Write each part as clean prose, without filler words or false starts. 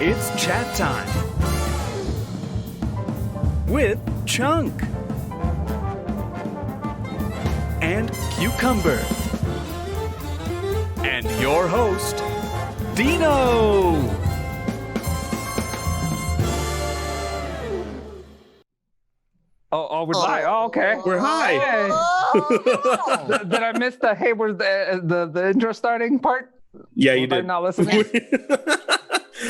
It's chat time with Chunk and Cucumber and your host, Dino. Oh, we're live. Oh, okay. We're high. Did I miss the hey? Where's the intro starting part? Yeah, you Was I did. not listening.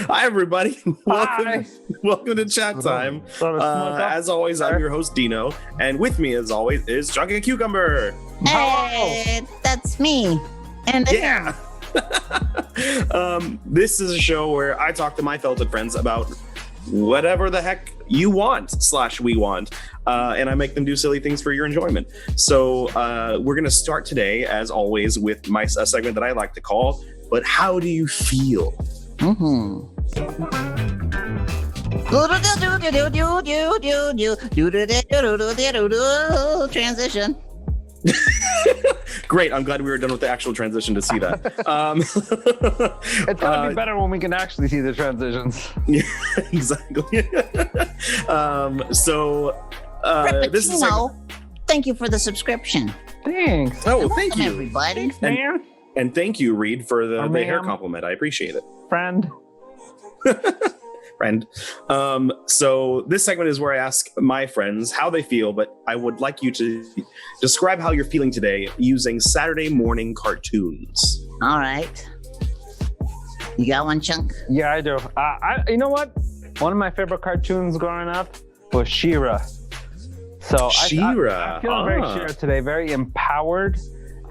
Hi, everybody. Hi. Welcome to Chat Time. As always, I'm your host, Dino. And with me, as always, is Chunk and Cucumber. Hey, that's me. And Yeah. This is a show where I talk to my felted friends about whatever the heck you want / we want. And I make them do silly things for your enjoyment. So we're going to start today, as always, with a segment that I like to call, But How Do You Feel? Transition. Great. I'm glad we were done with the actual transition to see that. It's gonna be better when we can actually see the transitions. Yeah, exactly. This is Thank you for the subscription. Thanks. oh, Welcome, thank you, everybody. Man, and thank you, Reed, for the hair ma'am. compliment. I appreciate it, friend. friend. So this segment is where I ask my friends how they feel, but I would like you to describe how you're feeling today using Saturday morning cartoons. All right. You got one, Chunk? Yeah, I do. You know what? One of my favorite cartoons growing up was She-Ra. So She-Ra. I feel very She-Ra today, very empowered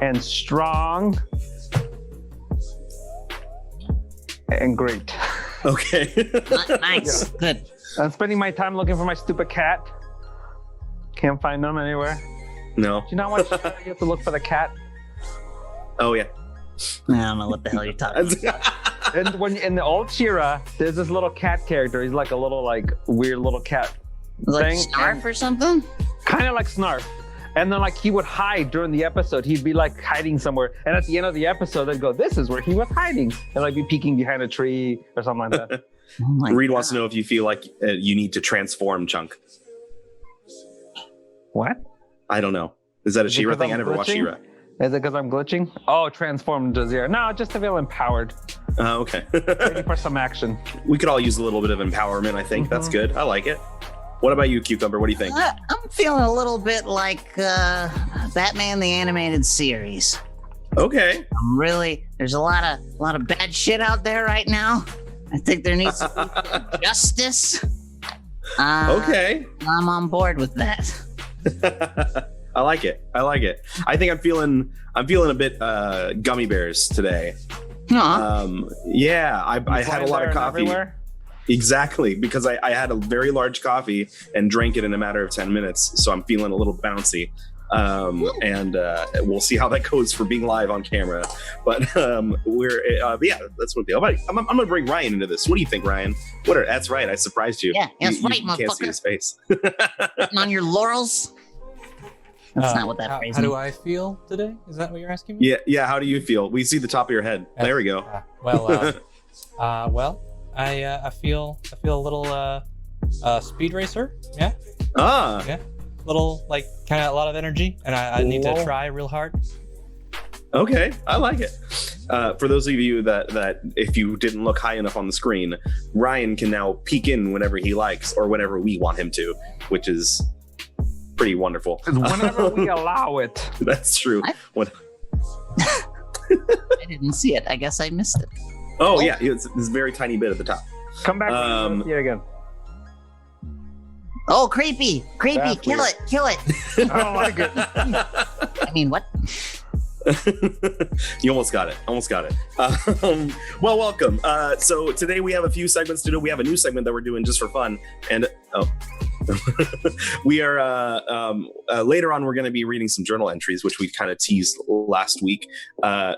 and strong and great. Okay. Nice. Good. I'm spending my time looking for my stupid cat. Can't find them anywhere. No. Do you not watch She-Ra? You have to look for the cat. Oh yeah. I don't know what the hell you're talking about. And when in the old She-Ra, there's this little cat character. He's like a little weird little cat, Like thing, Snarf or something? kind of like Snarf. And then he would hide during the episode. He'd be hiding somewhere, and at the end of the episode, they'd go, "This is where he was hiding," and be peeking behind a tree or something like that. Oh my Reed God. wants to know if you feel like you need to transform, Chunk. What? I don't know. Is that a Is it She-Ra 'cause thing? I I'm never watched glitching? She-Ra. Is it because I'm glitching? Oh, transformed to zero. No, just to feel empowered, Okay. ready for some action. We could all use a little bit of empowerment, I think. That's good. I like it. What about you, Cucumber? What do you think? I'm feeling a little bit like Batman the Animated Series. Okay. There's a lot of bad shit out there right now. I think there needs to be some justice. Okay. I'm on board with that. I like it. I think I'm feeling a bit gummy bears today. Yeah, I had a lot of coffee. Everywhere? Exactly, because I had a very large coffee and drank it in a matter of 10 minutes. So I'm feeling a little bouncy. And we'll see how that goes for being live on camera. But yeah, that's what I'm going to bring Ryan into this. What do you think, Ryan? That's right. I surprised you. Yeah, that's right, you can't see motherfucker. his face. Sitting on your laurels. That's not what that phrase How do means. I feel today? Is that what you're asking me? Yeah. How do you feel? We see the top of your head. There we go. I feel a little speed racer. Yeah, little kind of a lot of energy, and I need to try real hard. Okay, I like it. For those of you that if you didn't look high enough on the screen, Ryan can now peek in whenever he likes or whenever we want him to, which is pretty wonderful. Whenever we allow it. That's true. I didn't see it. I guess I missed it. Oh yeah, it's this very tiny bit at the top. Come back and see it again. Oh, creepy. That's Kill weird. it. I don't like it. I mean, what? You almost got it. Well, welcome. So today we have a few segments to do. We have a new segment that we're doing just for fun, and we are later on. We're going to be reading some journal entries, which we kind of teased last week.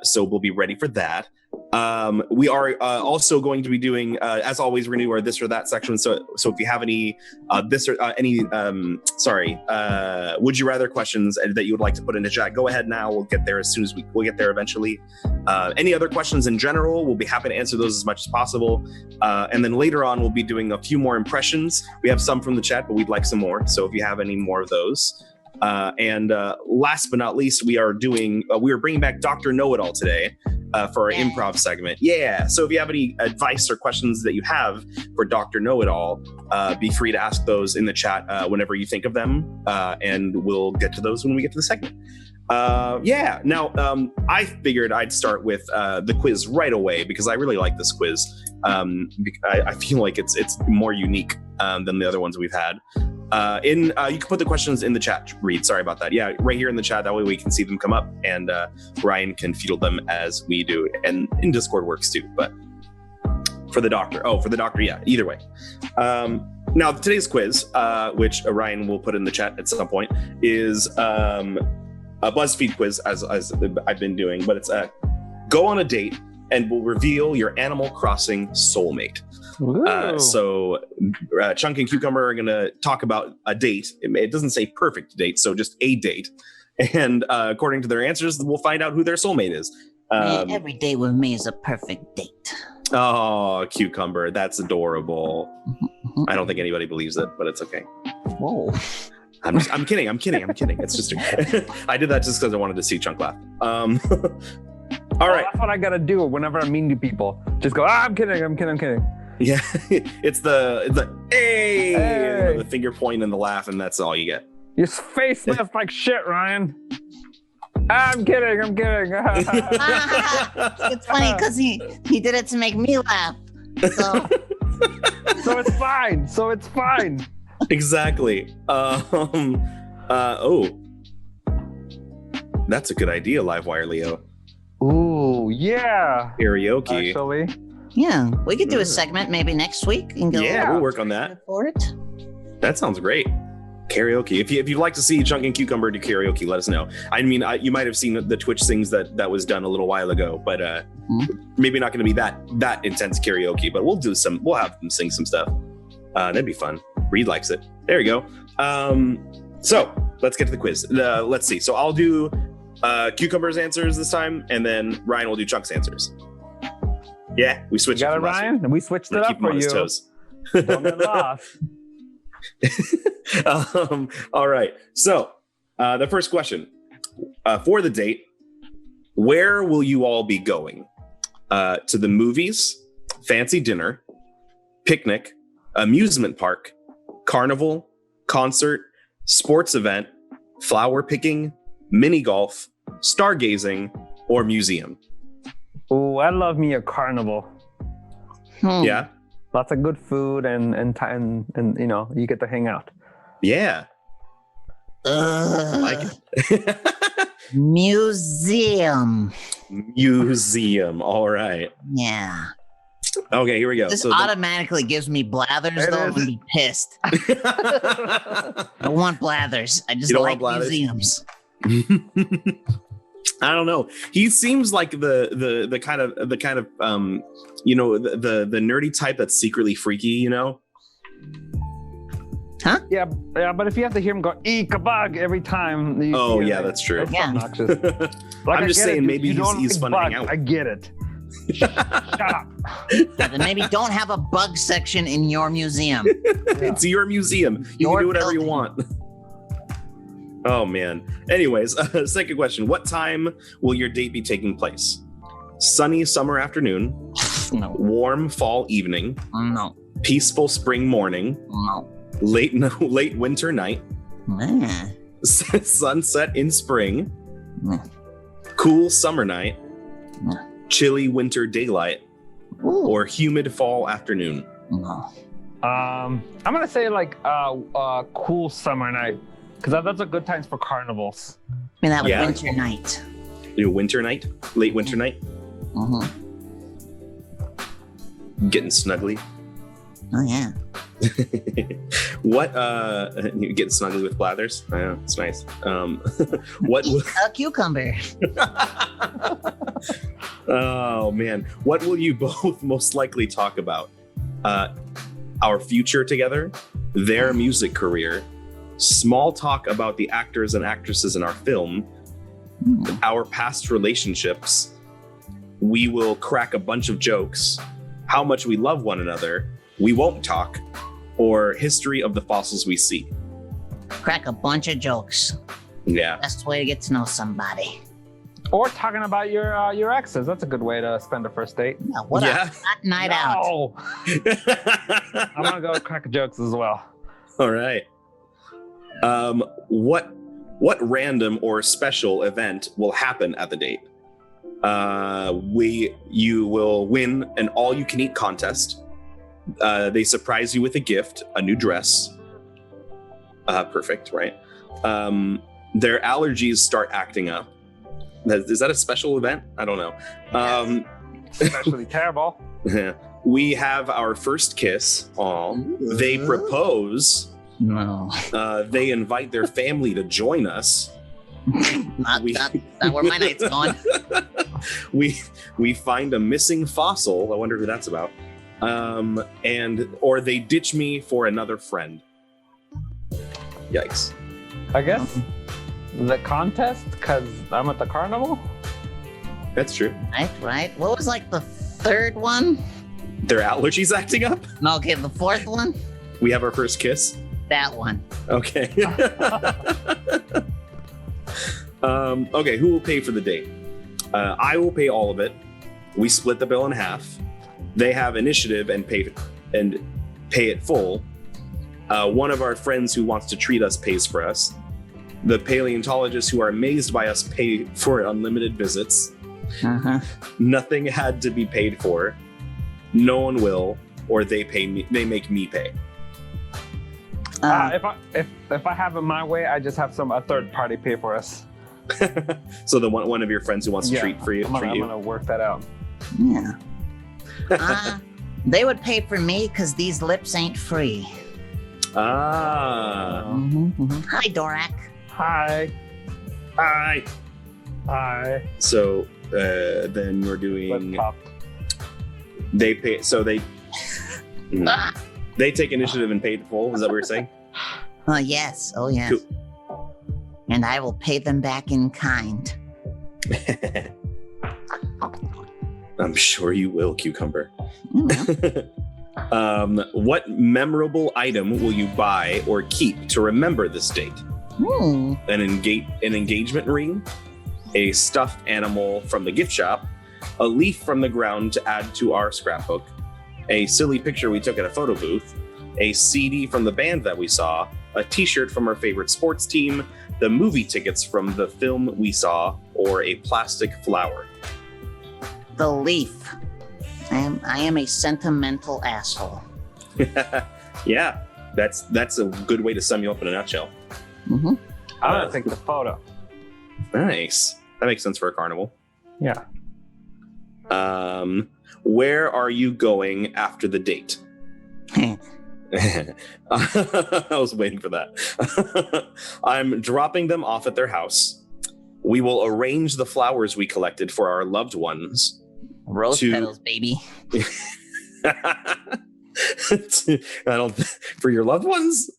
So we'll be ready for that. We are also going to be doing, as always, renew our this or that section. So if you have any would you rather questions that you would like to put in the chat, go ahead now. We'll get there as soon as we'll get there eventually. Any other questions in general, we'll be happy to answer those as much as possible. And then later on, we'll be doing a few more impressions. We have some from the chat, but we'd like some more. So if you have any more of those. And last but not least, we are bringing back Dr. Know-It-All today for our improv segment. Yeah. So if you have any advice or questions that you have for Dr. Know-It-All, be free to ask those in the chat whenever you think of them. And we'll get to those when we get to the segment. Now, I figured I'd start with the quiz right away because I really like this quiz. I feel like it's more unique than the other ones we've had. You can put the questions in the chat, Reed. Sorry about that. Yeah, right here in the chat. That way we can see them come up, and Ryan can field them as we do. And in Discord works too. But for the doctor, yeah. Either way. Now today's quiz, which Ryan will put in the chat at some point, is a BuzzFeed quiz, as I've been doing. But it's go on a date and we'll reveal your Animal Crossing soulmate. So Chunk and Cucumber are going to talk about a date. It doesn't say perfect date, so just a date. And according to their answers, we'll find out who their soulmate is. Every date with me is a perfect date. Oh, Cucumber, that's adorable. I don't think anybody believes it, but it's okay. Whoa. I'm kidding. It's just I did that just because I wanted to see Chunk laugh. All right. That's what I gotta do whenever I'm mean to people. Just go, I'm kidding. Yeah, it's the hey, the finger point and the laugh, and that's all you get. Your face left like shit, Ryan. I'm kidding. It's funny because he did it to make me laugh. So it's fine. Exactly. That's a good idea, Livewire Leo. Ooh, yeah. Karaoke. Actually. Yeah, we could do a segment maybe next week. And go we'll work on that. For it. That sounds great. Karaoke. If you'd like to see Chunk and Cucumber do karaoke, let us know. I mean, you might have seen the Twitch things that was done a little while ago, but maybe not going to be that intense karaoke. But we'll have them sing some stuff. That'd be fun. Reed likes it. There you go. So let's get to the quiz. Let's see. So I'll do Cucumber's answers this time, and then Ryan will do Chunk's answers. Yeah, we switched. You got it, Ryan. And we switched it up for you. Don't get lost. All right. So the first question for the date: where will you all be going? To the movies, fancy dinner, picnic, amusement park, carnival, concert, sports event, flower picking, mini golf, stargazing, or museum? Oh, I love me a carnival. Yeah. Lots of good food and time, and you get to hang out. Yeah. I like it. Museum. All right. Yeah. Okay, here we go. This automatically gives me blathers, though. I'm gonna be pissed. I don't want blathers. I just like museums. I don't know. He seems like the kind of the nerdy type that's secretly freaky, Huh? Yeah, but if you have to hear him go "eek a bug" every time. That's true. That's obnoxious. I'm just saying, maybe he's fun to hang out. I get it. Shut up. Then maybe don't have a bug section in your museum. It's your museum. You can do whatever you want. Oh man. Anyways, second question. What time will your date be taking place? Sunny summer afternoon. No. Warm fall evening. No. Peaceful spring morning. No. Late winter night. Sunset in spring. Cool summer night. Chilly winter daylight. Or humid fall afternoon. No. I'm gonna say cool summer night, because that's a good time for carnivals. I mean, that was winter night. Winter night? Late winter night? Getting snuggly. Oh yeah. What you get snuggly with blathers? I know, it's nice. What a cucumber. Oh man, what will you both most likely talk about? Our future together, their music career, small talk about the actors and actresses in our film, our past relationships. We will crack a bunch of jokes, how much we love one another, we won't talk, or history of the fossils we see. Crack a bunch of jokes. Yeah. Best way to get to know somebody. Or talking about your exes. That's a good way to spend a first date. Yeah, what a hot night out. No. I'm gonna go crack jokes as well. All right. What random or special event will happen at the date? You will win an all-you-can-eat contest. They surprise you with a gift, a new dress. Perfect, right? Their allergies start acting up. Is that a special event? I don't know. Especially terrible. We have our first kiss. They propose. No. They invite their family to join us. Not where my night's going. We find a missing fossil. I wonder who that's about. Or they ditch me for another friend. Yikes. I guess the contest, because I'm at the carnival. That's true. Right. What was like the third one? Their allergies acting up? No, okay, the fourth one? We have our first kiss? That one. Okay. Okay, who will pay for the date? I will pay all of it. We split the bill in half. They have initiative and pay it full. One of our friends who wants to treat us pays for us. The paleontologists who are amazed by us pay for unlimited visits. Nothing had to be paid for. No one will, or they pay me. They make me pay. If I have it my way, I just have a third party pay for us. So the one of your friends who wants to treat you. I'm gonna work that out. Yeah. They would pay for me because these lips ain't free. Ah. Hi, Dorak. Hi. So then we're doing. Let's pop. They pay. So they. They take initiative and pay it full. Is that what you're saying? Yes. Oh, yes. Cool. And I will pay them back in kind. I'm sure you will, Cucumber. What memorable item will you buy or keep to remember this date? An engagement ring, a stuffed animal from the gift shop, a leaf from the ground to add to our scrapbook, a silly picture we took at a photo booth, a CD from the band that we saw, a t-shirt from our favorite sports team, the movie tickets from the film we saw, or a plastic flower. The leaf. I am a sentimental asshole. Yeah, that's a good way to sum you up in a nutshell. I'm gonna take the photo. Nice. That makes sense for a carnival. Yeah. Where are you going after the date? I was waiting for that. I'm dropping them off at their house. We will arrange the flowers we collected for our loved ones. Rose petals, baby. For your loved ones?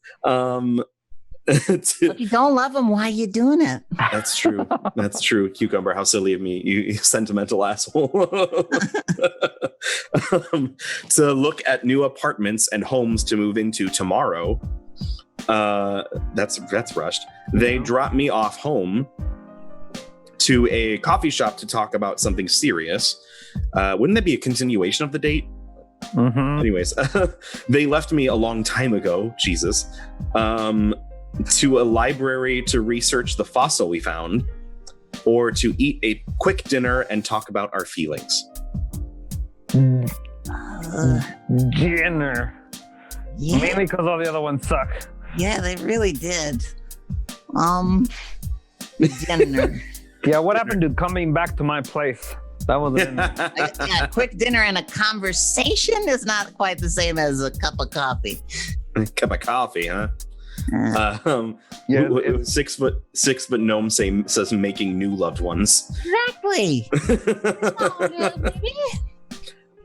If you don't love them, why are you doing it? That's true. That's true. Cucumber, how silly of me. You sentimental asshole. To look at new apartments and homes to move into tomorrow. That's rushed. They drop me off home to a coffee shop to talk about something serious. Wouldn't that be a continuation of the date? Anyways, they left me a long time ago. Jesus. To a library to research the fossil we found, or to eat a quick dinner and talk about our feelings. Dinner. Yeah. Mainly because all the other ones suck. Yeah, they really did. Dinner. Yeah, what happened to coming back to my place? That wasn't in there. Yeah, quick dinner and a conversation is not quite the same as a cup of coffee. A cup of coffee, huh? Yeah, 6 foot gnome says making new loved ones. Exactly.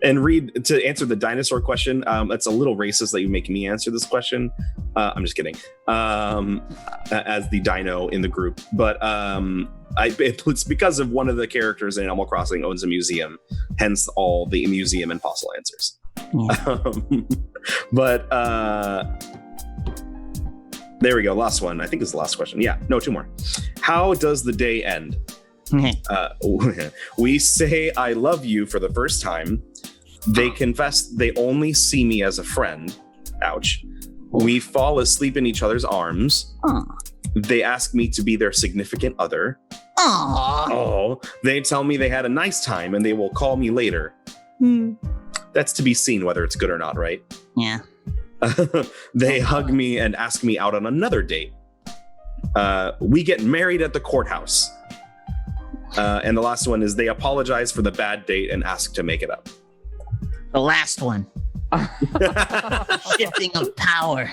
And Reed, to answer the dinosaur question, it's a little racist that you make me answer this question. I'm just kidding. As the dino in the group, but it's because of one of the characters in Animal Crossing owns a museum, hence all the museum and fossil answers. Yeah. But there we go. Last one. I think is the last question. Yeah. No, 2 more. How does the day end? We say I love you for the first time. They confess they only see me as a friend. Ouch. We fall asleep in each other's arms. They ask me to be their significant other. Oh, they tell me they had a nice time and they will call me later. That's to be seen whether it's good or not, right? Yeah. They hug me and ask me out on another date. We get married at the courthouse. And the last one is they apologize for the bad date and ask to make it up. The last one. Shifting of power.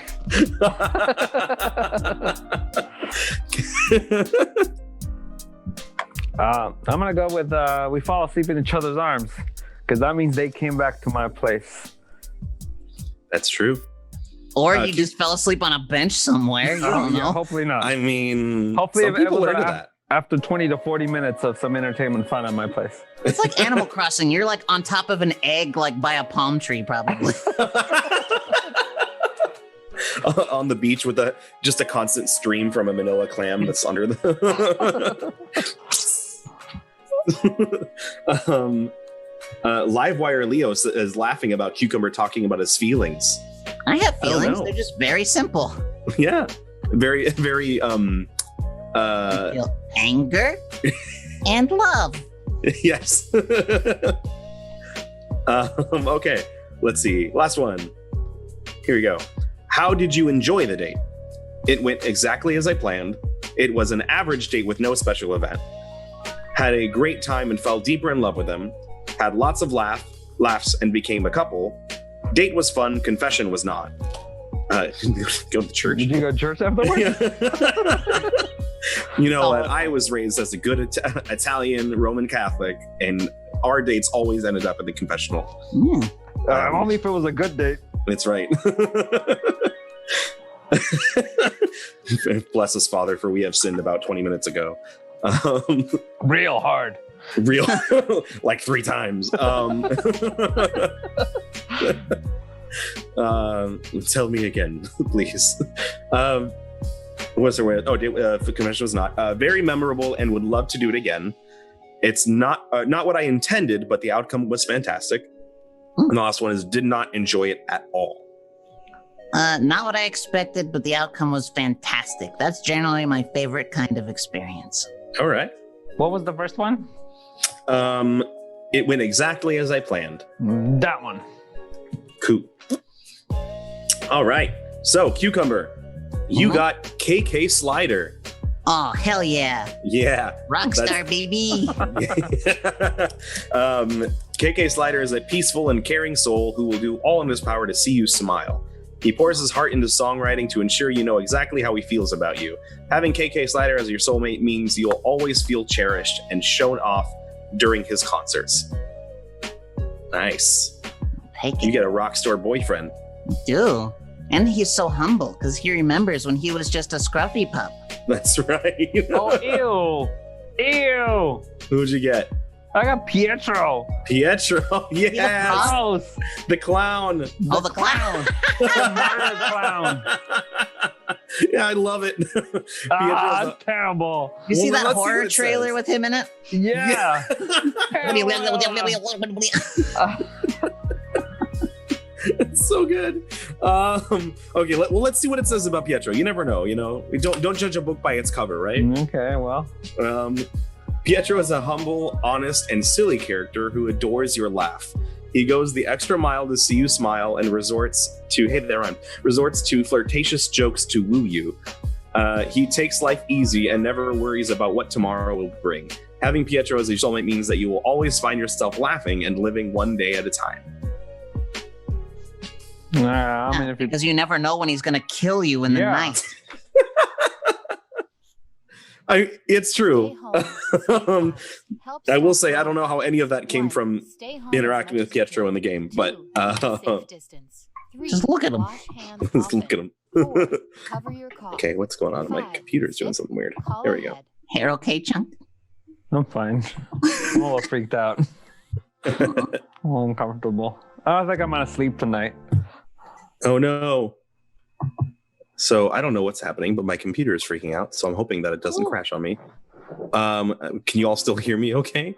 I'm gonna go with we fall asleep in each other's arms, because that means they came back to my place. That's true. Or you just fell asleep on a bench somewhere. You don't know. Hopefully not. I mean, hopefully some people are into that. After 20 to 40 minutes of some entertainment fun at my place. It's like Animal Crossing. You're like on top of an egg, like by a palm tree, probably. On the beach with just a constant stream from a manila clam that's under the. Livewire Leo is laughing about Cucumber talking about his feelings. I have feelings. They're just very simple. Yeah, very, very. I feel anger and love. Yes. Okay, let's see. Last one. Here we go. How did you enjoy the date? It went exactly as I planned. It was an average date with no special event. Had a great time and fell deeper in love with him. Had lots of laughs and became a couple. Date was fun. Confession was not. Go to church. Did you go to church afterwards? You know what? I was raised as a good Italian Roman Catholic, and our dates always ended up at the confessional. Only if it was a good date. That's right. Bless us, Father, for we have sinned about 20 minutes ago. Real hard. Real, like 3 times. Tell me again, please. What's the word? Oh, the convention was not very memorable, and would love to do it again. It's not what I intended, but the outcome was fantastic. And the last one is did not enjoy it at all. Not what I expected, but the outcome was fantastic. That's generally my favorite kind of experience. All right. What was the first one? It went exactly as I planned. That one. Cool. All right. So, Cucumber, you got KK Slider. Oh, hell yeah. Yeah. Rockstar, baby. KK Slider is a peaceful and caring soul who will do all in his power to see you smile. He pours his heart into songwriting to ensure you know exactly how he feels about you. Having KK Slider as your soulmate means you'll always feel cherished and shown off during his concerts. Nice. You get a rock star boyfriend. I do. And he's so humble because he remembers when he was just a scruffy pup. That's right. Oh, ew. Who'd you get? I got Pietro. Pietro, yes. Gross. The clown. Oh, the clown. Murder clown. Yeah, I love it. That's terrible. You see that horror trailer with him in it? Yeah. It's so good. Okay, let's see what it says about Pietro. You never know, you know. Don't judge a book by its cover, right? Okay, well. Pietro is a humble, honest, and silly character who adores your laugh. He goes the extra mile to see you smile and resorts to flirtatious jokes to woo you. He takes life easy and never worries about what tomorrow will bring. Having Pietro as your soulmate means that you will always find yourself laughing and living one day at a time. Nah, I mean, if you because you never know when he's going to kill you in the night. It's true. Helps I will stop say I don't know how any of that came from Stay home interacting as with much as you Pietro in the can. game, but 2, safe distance. 3, Just look at him. wash hands let's look at often. him. 4, cover your cough. Okay, what's going on? My 5, computer's doing 6, something weird. call There we go. ahead. Hair okay, Chunk? I'm fine. I'm a little freaked out. I'm a little uncomfortable. I think I'm gonna sleep tonight. Oh no. So I don't know what's happening, but my computer is freaking out. So I'm hoping that it doesn't crash on me. Can you all still hear me okay?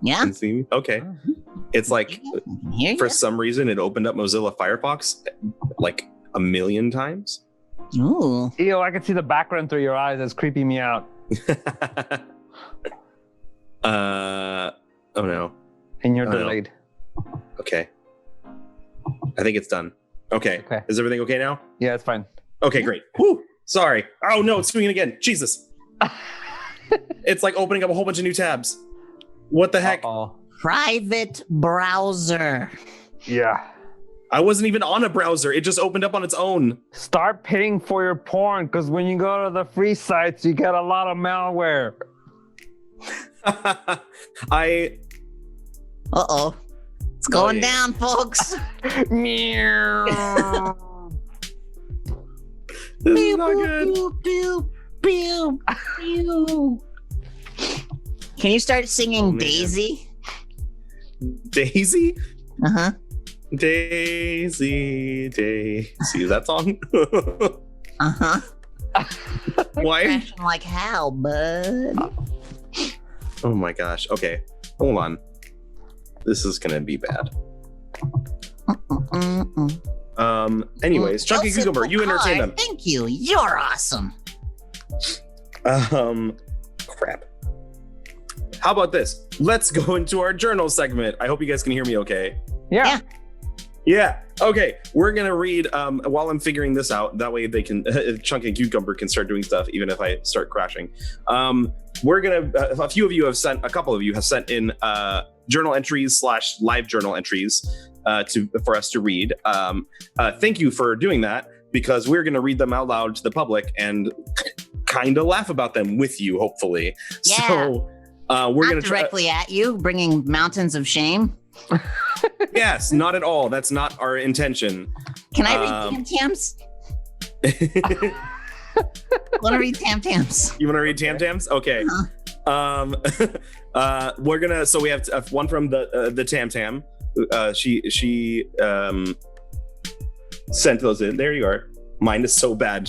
Yeah. Can see me? Okay. It's like Here for some reason it opened up Mozilla Firefox like a million times. Ooh. Ew, I can see the background through your eyes. That's creeping me out. Oh no. And you're Oh, no. delayed. Okay. I think it's done. Okay. Okay. Is everything okay now? Yeah, it's fine. Okay, great. Whew. Sorry. Oh no, it's doing it again. Jesus. It's like opening up a whole bunch of new tabs. What the heck? Uh-oh. Private browser. Yeah. I wasn't even on a browser. It just opened up on its own. Start paying for your porn, because when you go to the free sites, you get a lot of malware. I Uh-oh. It's going yeah. down, folks. Meow. this is not good. Pew, pew, pew, pew. Can you start singing Oh, man. Daisy? Daisy? Uh-huh. Daisy, Daisy. That song? Uh-huh. Why? Crashing like hell, bud. Oh my gosh. Okay. Hold on. This is gonna be bad. Anyways, Chunky Joseph Cucumber, you entertain Picard, them. Thank you. You're awesome. Crap. How about this? Let's go into our journal segment. I hope you guys can hear me okay. Yeah. Yeah. Okay. We're gonna read while I'm figuring this out. That way they can Chunky Cucumber can start doing stuff even if I start crashing. We're gonna a couple of you have sent in journal entries / live journal entries for us to read. Thank you for doing that, because we're gonna read them out loud to the public and kind of laugh about them with you, hopefully. Yeah. So we're Not gonna try. directly at you, bringing mountains of shame. Yes, not at all. That's not our intention. Can I read Tam Tams? Want to read Tam Tams? You want to read Tam Tams? Okay. We're gonna. So we have one from the Tam Tam. She sent those in. There you are. Mine is so bad.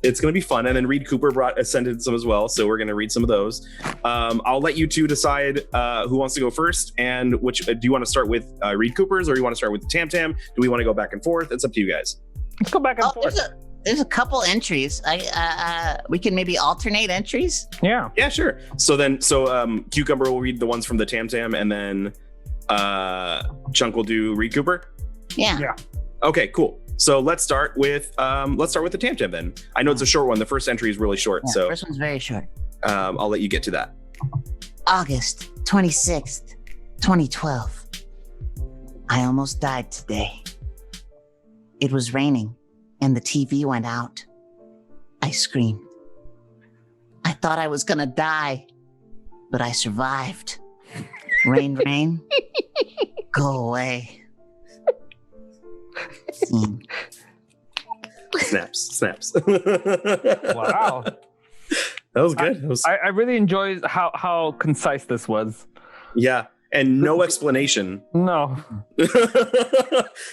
It's gonna be fun. And then Reed Cooper sent in some as well. So we're gonna read some of those. I'll let you two decide who wants to go first, and which. Do you want to start with Reed Cooper's, or you want to start with the Tam Tam? Do we want to go back and forth? It's up to you guys. Let's go back and forth. There's a couple entries. We can maybe alternate entries. Yeah. Yeah, sure. So Cucumber will read the ones from the Tam Tam, and then Chunk will do Reed Cooper. Yeah. Okay, cool. So let's start with the Tam Tam then. I know it's a short one. The first entry is really short, so First one's very short. I'll let you get to that. August 26th, 2012. I almost died today. It was raining and the TV went out. I screamed. I thought I was gonna die, but I survived. Rain, rain, go away. Scene. Snaps. Wow. That was good. I really enjoyed how concise this was. Yeah, and no explanation. No.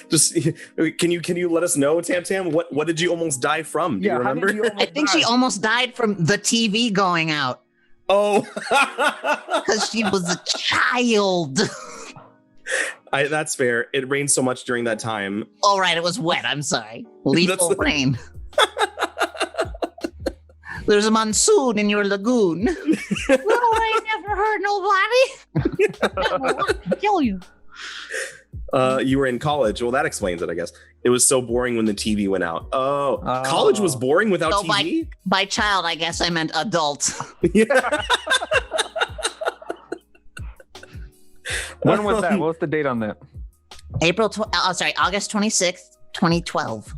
Just can you let us know, Tam Tam? What did you almost die from? Do you remember? I think she almost died from the TV going out Oh, because she was a child. That's fair. It rained so much during that time. All right, it was wet. I'm sorry. Lethal rain. There's a monsoon in your lagoon. Little rain never hurt nobody. Never want to kill you. You were in college. Well, that explains it, I guess. It was so boring when the TV went out. Oh. College was boring without So TV? by child, I guess I meant adult. Yeah. When was that? What was the date on that? August 26th, 2012.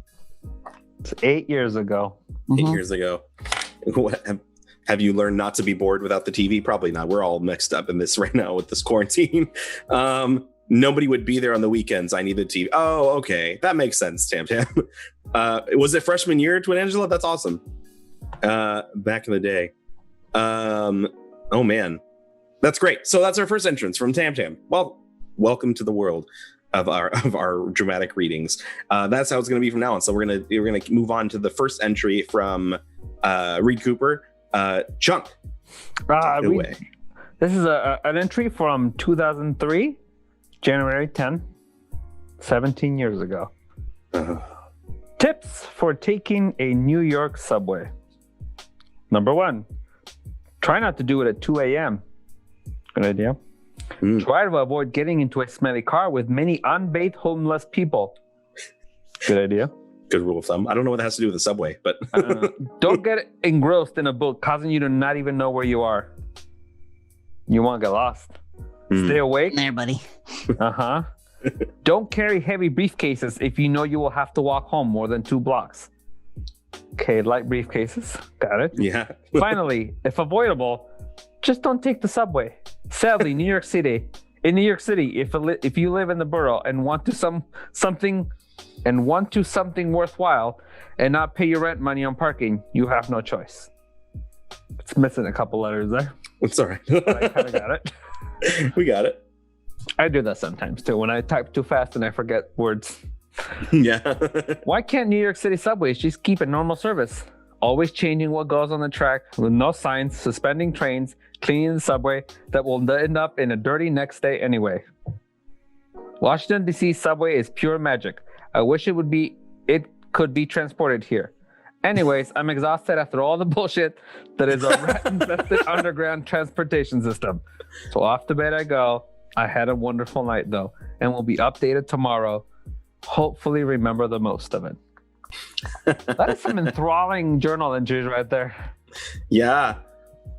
It's 8 years ago. 8 years ago. Have you learned not to be bored without the TV? Probably not. We're all mixed up in this right now with this quarantine. Nobody would be there on the weekends. I needed TV. Oh, okay. That makes sense, Tam Tam. Was it freshman year, Twin Angela? That's awesome. Back in the day. Oh, man. That's great. So that's our first entrance from Tam Tam. Well, welcome to the world of our dramatic readings. That's how it's going to be from now on. So we're gonna move on to the first entry from Reed Cooper. Chunk. This is an entry from 2003, January 10, 17 years ago. Tips for taking a New York subway. Number 1, try not to do it at 2 a.m. Good idea. Try to avoid getting into a smelly car with many unbathed homeless people. Good idea. Good rule of thumb. I don't know what that has to do with the subway, but don't get engrossed in a book causing you to not even know where you are. You won't get lost. Stay awake. There, buddy. Don't carry heavy briefcases if you know you will have to walk home more than 2 blocks. Okay, light briefcases. Got it. Yeah. Finally, if avoidable, just don't take the subway. Sadly, in New York City, if you live in the borough and want to something worthwhile and not pay your rent money on parking, you have no choice. It's missing a couple letters there. It's all right. I kind of got it. We got it. I do that sometimes too when I type too fast and I forget words. Yeah. Why can't New York City subways just keep a normal service? Always changing what goes on the track with no signs, suspending trains, cleaning the subway that will end up in a dirty next day anyway. Washington, D.C. subway is pure magic. I wish it could be transported here. Anyways, I'm exhausted after all the bullshit that is a rat-infested underground transportation system. So off to bed I go. I had a wonderful night though, and will be updated tomorrow. Hopefully remember the most of it. That is some enthralling journal entries right there. Yeah.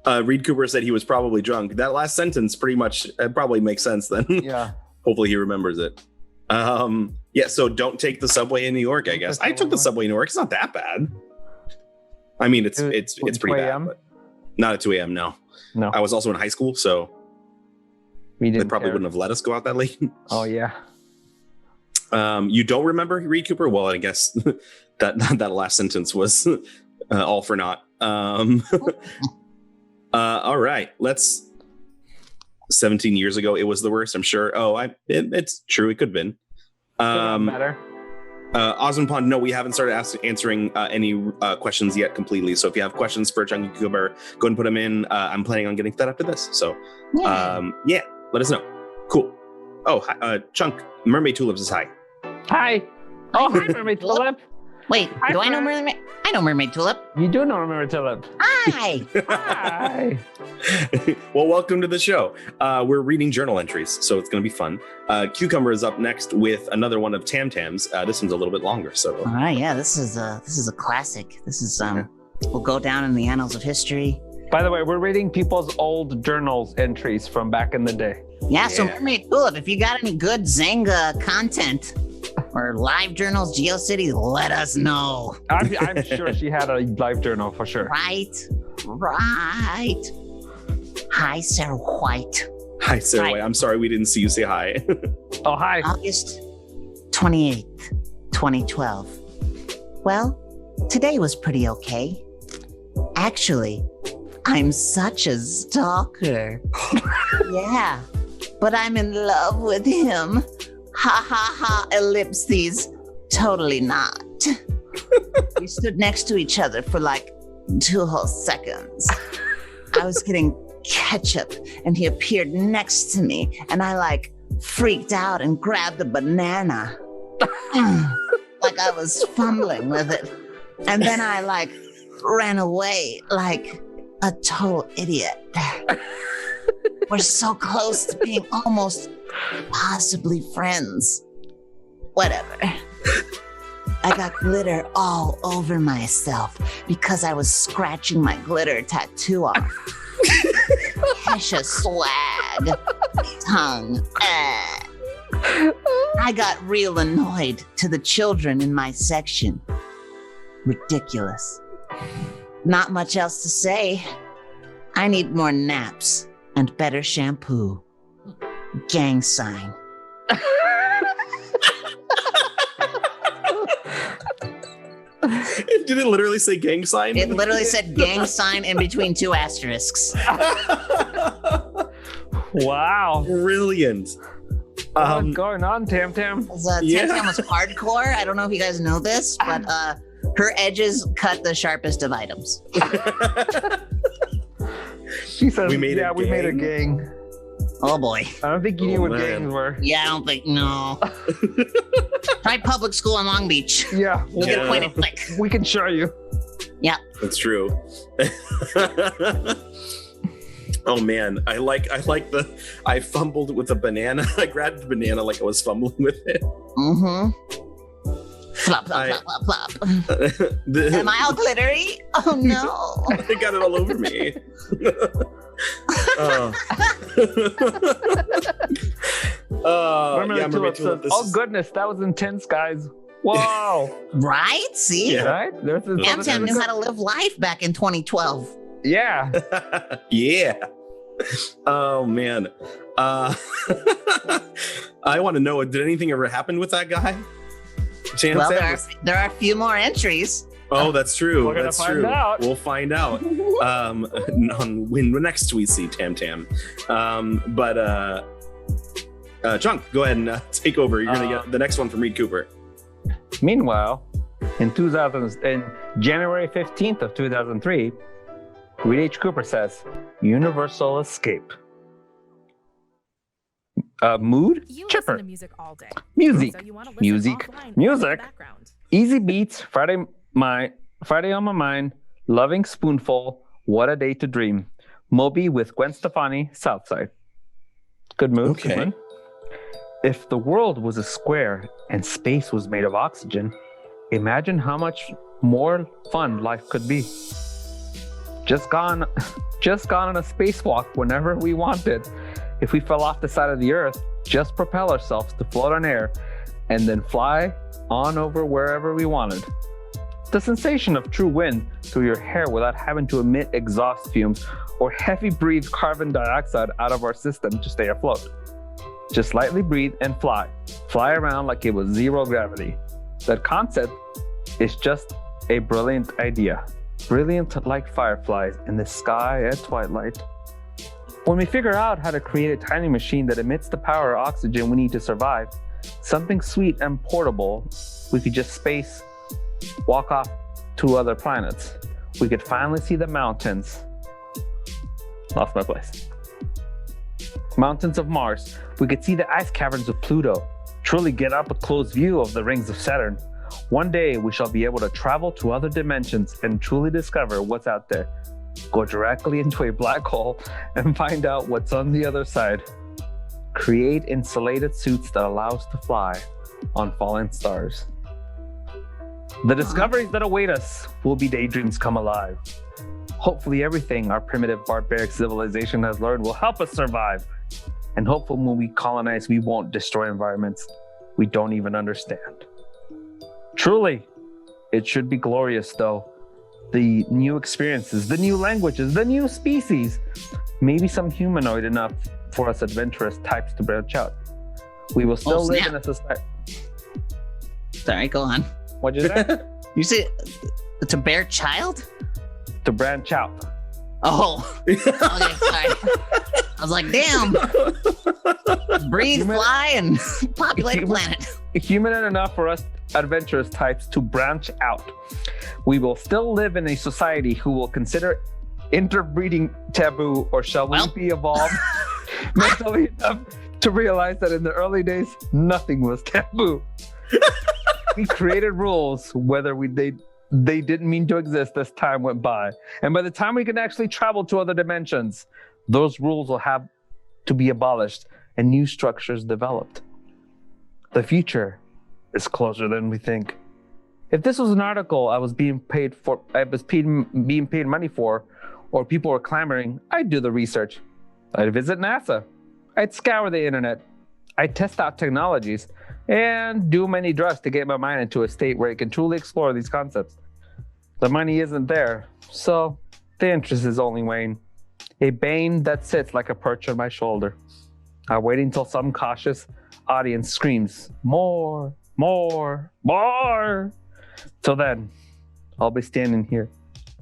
Reed Cooper said he was probably drunk. That last sentence pretty much probably makes sense then. Yeah. Hopefully he remembers it. Yeah, so don't take the subway in New York, I guess. I took the subway in New York. It's not that bad. I mean, it's pretty bad. But not at 2 a.m., no. I was also in high school, so they probably wouldn't have let us go out that late. Oh, yeah. You don't remember Reed Cooper? Well, I guess that last sentence was all for naught. All right, 17 years ago, it was the worst, I'm sure. It's true. It could have been. Better. Osmond Pond, no, we haven't started answering any questions yet completely. So if you have questions for Chunky Cooper, go ahead and put them in. I'm planning on getting that after this. So yeah, let us know. Cool. Oh, hi, Chunk, Mermaid Tulips is hi. Hi. Oh, hi, Mermaid Tulip. Wait, do I know Mermaid? I know Mermaid Tulip. You do know Mermaid Tulip. Hi. Hi. Well, welcome to the show. We're reading journal entries, so it's going to be fun. Cucumber is up next with another one of Tam Tam's. This one's a little bit longer. So. All right, yeah, this is a classic. This is will go down in the annals of history. By the way, we're reading people's old journals entries from back in the day. Yeah, so Mermaid Tulip, if you got any good Zanga content or live journals, GeoCities, let us know. I'm sure she had a live journal for sure. Right. Hi, Sarah White. Hi, Sarah White. I'm sorry we didn't see you say hi. Oh, hi. August 28th, 2012. Well, today was pretty okay. Actually, I'm such a stalker. Yeah, but I'm in love with him. Ha ha ha, ellipses. Totally not. We stood next to each other for like 2 whole seconds. I was getting ketchup and he appeared next to me and I like freaked out and grabbed a banana. Like I was fumbling with it. And then I like ran away like a total idiot. We're so close to being almost possibly friends. Whatever. I got glitter all over myself because I was scratching my glitter tattoo off. Kesha swag. Tongue. I got real annoyed to the children in my section. Ridiculous. Not much else to say. I need more naps and better shampoo. Gang sign. Did it literally say gang sign? It literally said gang sign in between 2 asterisks. Wow. Brilliant. What's going on, Tam Tam? Yeah. Tam was hardcore. I don't know if you guys know this, but her edges cut the sharpest of items. She says, We made a we made a gang." gang. Oh boy. I don't think you knew what man. gangs were. Yeah, I don't think, no. Try public school in Long Beach. Yeah, You'll get acquainted quick. we can show you. Yeah. That's true. Oh man, I like I fumbled with a banana. I grabbed the banana like I was fumbling with it. Mm-hmm. Flop, flop, flop, flop, flop. Am I all glittery? Oh no. I got it all over me. Oh. Remember yeah, the Mermaid tulips Tulip, says, this oh is- goodness, that was intense, guys. Wow. Right? See? Yeah. Right? There's this Tam Tam knew how to live life back in 2012. Yeah. Yeah. Oh man. I want to know, did anything ever happen with that guy? Chance Well, Evans? there are a few more entries. Oh, that's true. We're gonna That's find true. out. We'll find out on when next we see Tam Tam. Chunk, go ahead and take over. You're gonna get the next one from Reed Cooper. Meanwhile, in January 15th of 2003, Reed H. Cooper says, Universal Escape. Mood? You Chipper. listen to music all day. Music. So you want to listen Music. offline in Music. the background. Easy Beats, Friday on My Mind, Loving Spoonful, What a Day to Dream. Moby with Gwen Stefani, Southside. Good move. Okay. Good one. If the world was a square and space was made of oxygen, imagine how much more fun life could be. Just gone on a spacewalk whenever we wanted. If we fell off the side of the earth, just propel ourselves to float on air and then fly on over wherever we wanted. The sensation of true wind through your hair without having to emit exhaust fumes or heavy breathe carbon dioxide out of our system to stay afloat. Just lightly breathe and fly. Fly around like it was zero gravity. That concept is just a brilliant idea. Brilliant like fireflies in the sky at twilight. When we figure out how to create a tiny machine that emits the power of oxygen we need to survive, something sweet and portable, we could just walk off to other planets. We could finally see the mountains. Lost my place. Mountains of Mars. We could see the ice caverns of Pluto. Truly get up a close view of the rings of Saturn. One day we shall be able to travel to other dimensions and truly discover what's out there. Go directly into a black hole and find out what's on the other side. Create insulated suits that allow us to fly on falling stars. The discoveries that await us will be daydreams come alive. Hopefully everything our primitive barbaric civilization has learned will help us survive. And hopefully when we colonize, we won't destroy environments we don't even understand. Truly, it should be glorious though. The new experiences, the new languages, the new species, maybe some humanoid enough for us adventurous types to branch out. We will still live in a society. Sorry, go on. What'd you say? You say to bear child? To branch out. Oh, okay, sorry. I was like, damn. Breathe, fly, and populate a planet. Human enough for us adventurous types to branch out. We will still live in a society who will consider interbreeding taboo, or shall we be evolved mentally enough to realize that in the early days, nothing was taboo. We created rules, whether they didn't mean to exist as time went by. And by the time we can actually travel to other dimensions, those rules will have to be abolished and new structures developed. The future is closer than we think. If this was an article I was being paid money for, or people were clamoring, I'd do the research. I'd visit NASA. I'd scour the internet. I'd test out technologies. and do many drugs to get my mind into a state where it can truly explore these concepts. The money isn't there, so the interest is only wane. A bane that sits like a perch on my shoulder. I wait until some cautious audience screams, more, more, more. Till then, I'll be standing here,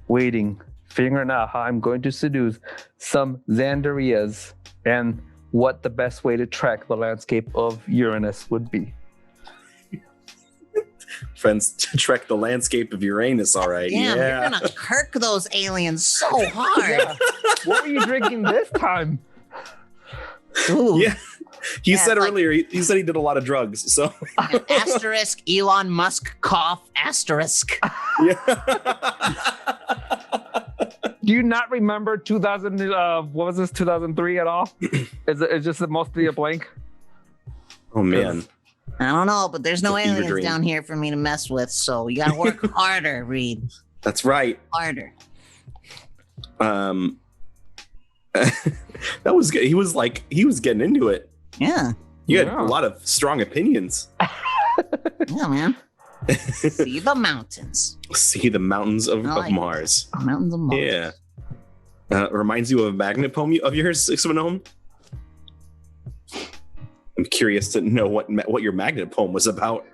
waiting, figuring out how I'm going to seduce some Xandarias and what the best way to track the landscape of Uranus would be. Friends, to trek the landscape of Uranus, all right. Damn, yeah. you're gonna kirk those aliens so hard. What were you drinking this time? Ooh. Yeah. He Yeah, said it's like- earlier, he said he did a lot of drugs. So, Asterisk Elon Musk cough asterisk. yeah. Do you not remember 2000? What was this? 2003 at all? It's just mostly a blank. Oh, man. I don't know, but there's no It's a fever aliens dream. down here for me to mess with, so you gotta work harder, Reed. That's right. Harder. That was good. He was getting into it. Yeah. You had Yeah. a lot of strong opinions. Yeah, man. See the mountains. See the mountains of I like Mars. Mountains of Mars. Yeah. Reminds you of a magnet poem of yours, Six of a Gnome? I'm curious to know what your magnet poem was about.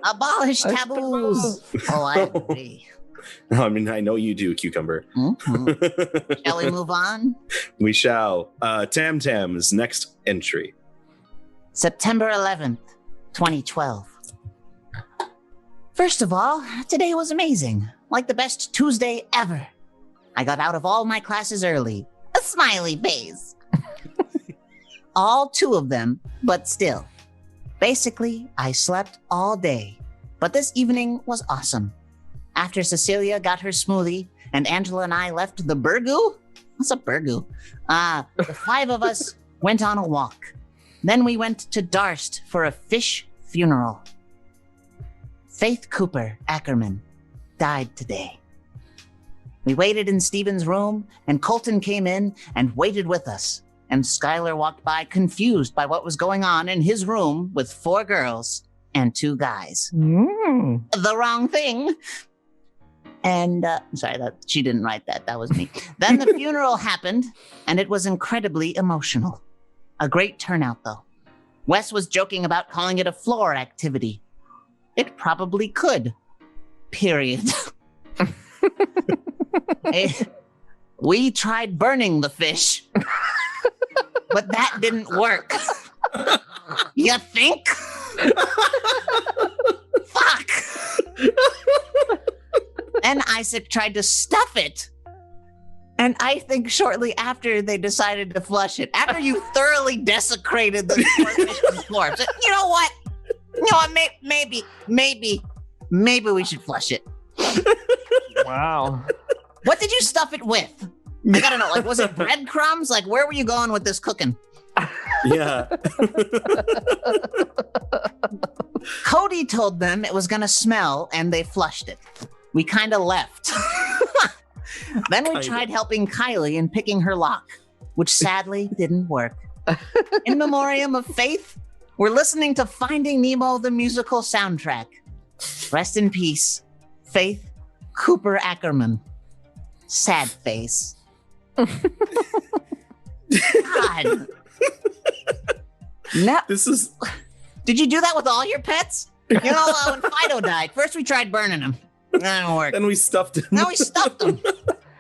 Abolish I taboos. Oh, I agree. I mean, I know you do, Cucumber. Mhm. Shall we move on? We shall. Tam Tam's next entry. September 11th, 2012. First of all, today was amazing. Like the best Tuesday ever. I got out of all my classes early. A smiley face. All 2 of them, but still. Basically, I slept all day. But this evening was awesome. After Cecilia got her smoothie and Angela and I left the Burgoo. What's a Burgoo? The 5 of us went on a walk. Then we went to Darst for a fish funeral. Faith Cooper Ackerman died today. We waited in Steven's room, and Colton came in and waited with us. And Skylar walked by confused by what was going on in his room with 4 girls and 2 guys. The wrong thing. And sorry, that she didn't write that. That was me. Then the funeral happened, and it was incredibly emotional. A great turnout, though. Wes was joking about calling it a floor activity. It probably could. Period. We tried burning the fish, but that didn't work. You think? Fuck. Then Isaac tried to stuff it. And I think shortly after they decided to flush it, after you thoroughly desecrated the poor fish's corpse, you know what? Maybe we should flush it. Wow. What did you stuff it with? I gotta know, like, was it breadcrumbs? Like, where were you going with this cooking? Yeah. Cody told them it was gonna smell, and they flushed it. We kind of left. Then we tried helping Kylie in picking her lock, which sadly didn't work. In memoriam of Faith, we're listening to Finding Nemo, the musical soundtrack. Rest in peace, Faith Cooper Ackerman. Sad face. God. No, This is did you do that with all your pets? You know, when Fido died, first we tried burning him. That didn't work. then we stuffed him. Now we stuffed them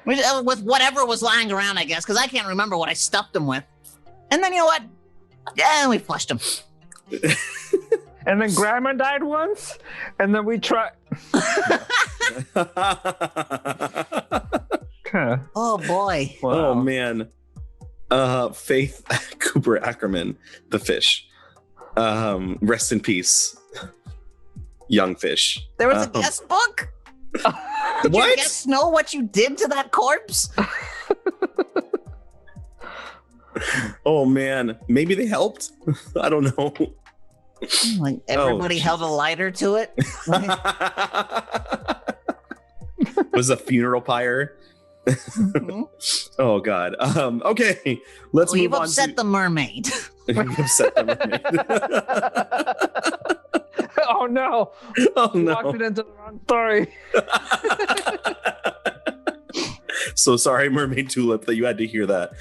with whatever was lying around, I guess, because I can't remember what I stuffed them with. And then you know what? Yeah, we flushed them. And then Grandma died once, and then we tried. Okay. Oh boy. Oh man. Faith Cooper Ackerman, the fish. Rest in peace. Young fish. There was a guest book? Did your What? guests know what you did to that corpse? Oh man. Maybe they helped. I don't know. Like everybody held a lighter to it. Was a funeral pyre. Oh God. Okay, let's We've move on. upset the mermaid. You've upset the mermaid. Oh no! Oh We no. walked it into the wrong story. So sorry, Mermaid Tulip, that you had to hear that.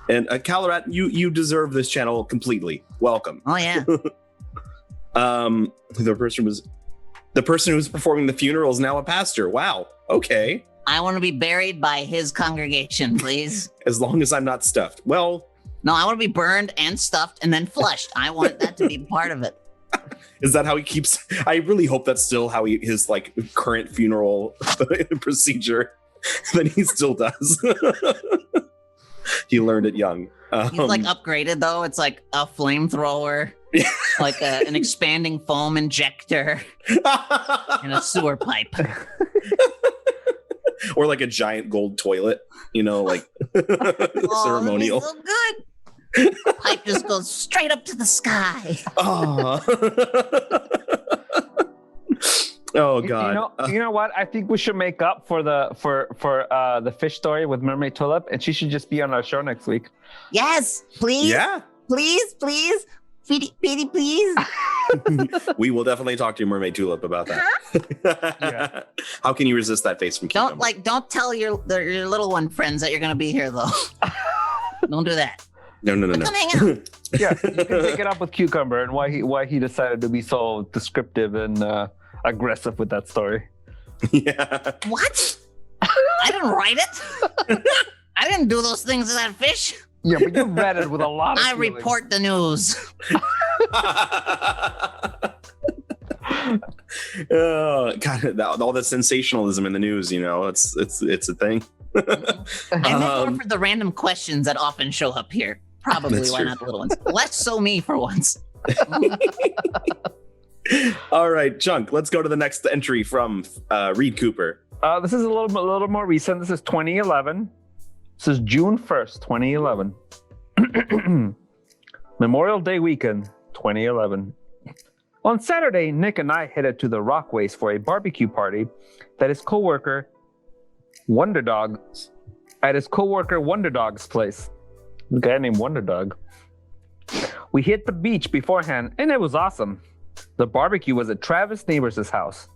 And Calorat, you deserve this channel completely. Welcome. Oh yeah. The person who was performing the funeral is now a pastor. Wow. Okay. I want to be buried by his congregation, please. As long as I'm not stuffed. Well, No, I want to be burned and stuffed and then flushed. I want that to be part of it. is that how he keeps? I really hope that's still how his like current funeral procedure that he still does. He learned it young. He's like upgraded though. It's like a flamethrower, like an expanding foam injector, and a sewer pipe. Or like a giant gold toilet, like Oh, ceremonial. so good. Pipe just goes straight up to the sky. Oh. Oh God. You know what? I think we should make up for the fish story with Mermaid Tulip, and she should just be on our show next week. Yes, please. Yeah. Please. Petey, please. We will definitely talk to Mermaid Tulip about that. Yeah. How can you resist that face from Cucumber? Don't tell your little one friends that you're gonna be here though. Don't do that. No. Come hang out. Yeah, you can take it up with Cucumber and why he decided to be so descriptive and aggressive with that story. Yeah. What? I didn't write it. I didn't do those things to that fish. Yeah, but you read it with a lot of I feeling. report the news. God, all the sensationalism in the news, it's a thing. I'm more for the random questions that often show up here. Probably That's why true. not the little ones. Less so me for once. All right, Chunk, let's go to the next entry from Reed Cooper. This is a little more recent. This is 2011. This is June 1st, 2011. Memorial Day weekend, 2011. On Saturday, Nick and I headed to the Rockaways for a barbecue party that his coworker Wonder Dog's place. A guy named Wonder Dog. We hit the beach beforehand, and it was awesome. The barbecue was at Travis Neighbors' house.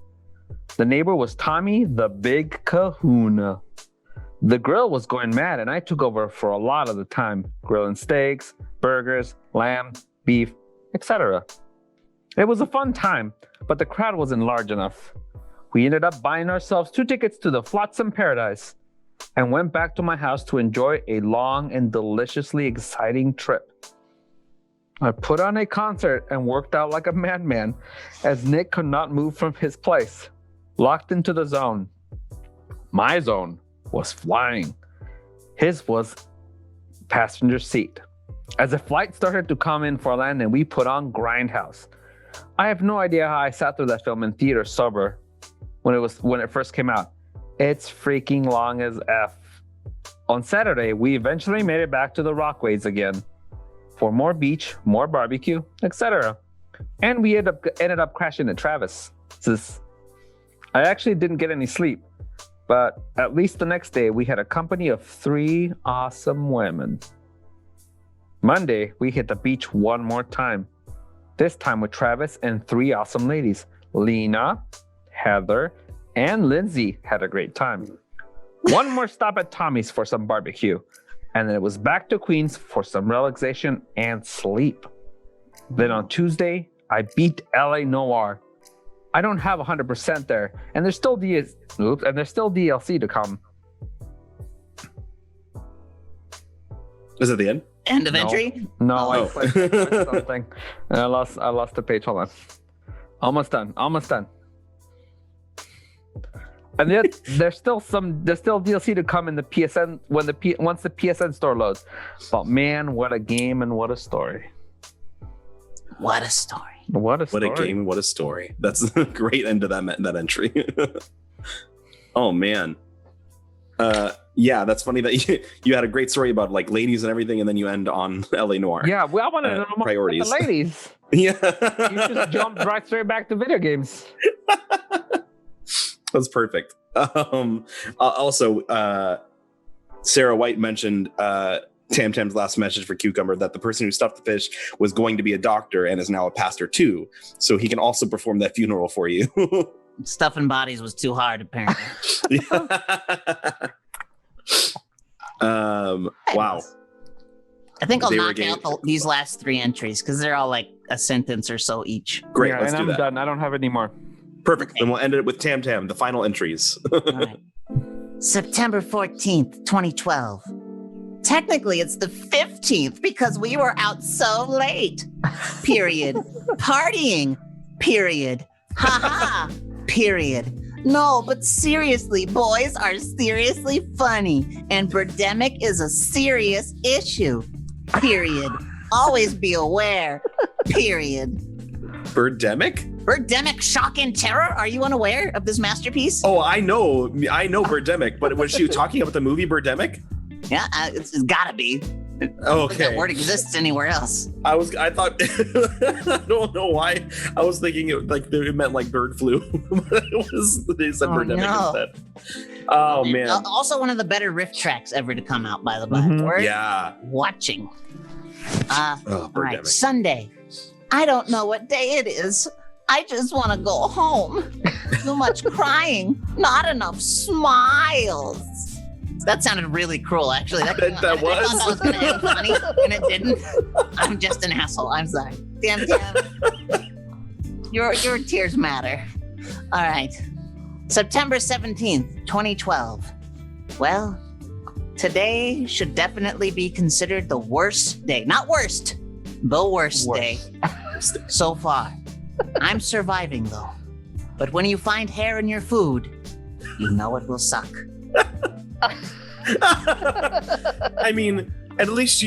The neighbor was Tommy the Big Kahuna. The grill was going mad, and I took over for a lot of the time, grilling steaks, burgers, lamb, beef, etc. It was a fun time, but the crowd wasn't large enough. We ended up buying ourselves 2 tickets to the Flotsam Paradise and went back to my house to enjoy a long and deliciously exciting trip. I put on a concert and worked out like a madman as Nick could not move from his place, locked into the zone. My zone was flying. His was passenger seat. As the flight started to come in for landing, we put on Grindhouse. I have no idea how I sat through that film in theater sober when it first came out. It's freaking long as F. On Saturday, we eventually made it back to the Rockaways again for more beach, more barbecue, etc. And we ended up crashing at Travis. I actually didn't get any sleep, but at least the next day we had a company of 3 awesome women. Monday, we hit the beach one more time, this time with Travis and 3 awesome ladies. Lena, Heather, and Lindsay had a great time. One more stop at Tommy's for some barbecue, and then it was back to Queens for some relaxation and sleep. Then on Tuesday, I beat LA Noir. I don't have 100% there, and there's still DLC to come. Is it the end? End of No. entry? No, Oh. I clicked something. And I lost the page. Hold on. Almost done. And yet there's still DLC to come in the PSN once the PSN store loads. But man, what a game and what a story. What a story. What a story. What a game, what a story. That's a great end to that entry. Oh man. Yeah, that's funny that you had a great story about like ladies and everything, and then you end on LA Noir. Yeah, well, I want to know more priorities. about the ladies. Yeah. You just jumped right straight back to video games. That's perfect. Also, Sarah White mentioned Tam Tam's last message for Cucumber that the person who stuffed the fish was going to be a doctor and is now a pastor too. So he can also perform that funeral for you. Stuffing bodies was too hard, apparently. Wow. I think I'll They were knock out these last 3 entries because they're all like a sentence or so each. Great. Yeah, Let's and do I'm that. done. I don't have any more. Perfect. Okay. Then we'll end it with Tam Tam, the final entries. All right. September 14th, 2012. Technically, it's the 15th because we were out so late. Period. Partying. Period. Haha. Period. No, but seriously, boys are seriously funny, and Birdemic is a serious issue. Period. Always be aware. Period. Birdemic? Birdemic Shock and Terror? Are you unaware of this masterpiece? Oh, I know Birdemic, but was she talking about the movie Birdemic? Yeah, it's gotta be. If that word exists anywhere else. I thought I don't know why I was thinking it meant like bird flu. But they said Birdemic instead. Oh man. Also one of the better riff tracks ever to come out, by the way. Mhm. Worth Yeah. watching. Oh, All right, Birdemic. Sunday. I don't know what day it is. I just want to go home. Too much crying. Not enough smiles. That sounded really cruel, actually. That I thought was? that was going to end funny, and it didn't. I'm just an asshole. I'm sorry. Damn. Your tears matter. All right. September 17th, 2012. Well, today should definitely be considered the worst day. Not worst, the worst day so far. I'm surviving, though. But when you find hair in your food, you know it will suck. I mean, at least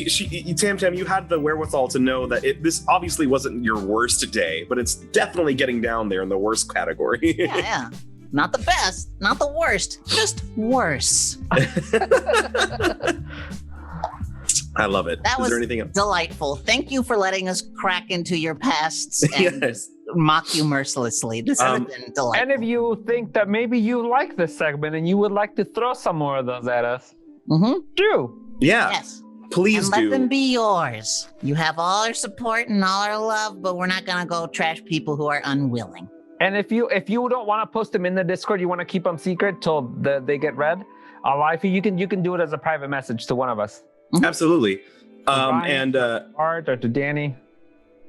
Tam Tam, you had the wherewithal to know that this obviously wasn't your worst day, but it's definitely getting down there in the worst category. Yeah. Not the best, not the worst, just worse. I love it. That Is was there anything else? delightful. Thank you for letting us crack into your pasts and Yes. mock you mercilessly. This has been delightful. And if you think that maybe you like this segment and you would like to throw some more of those at us, do. Yeah. Yes. Please And do. let them be yours. You have all our support and all our love, but we're not gonna go trash people who are unwilling. And if you don't want to post them in the Discord, you want to keep them secret till they get read, I'll lie for you. You can do it as a private message to one of us. Absolutely. Ryan, And Art or to Danny.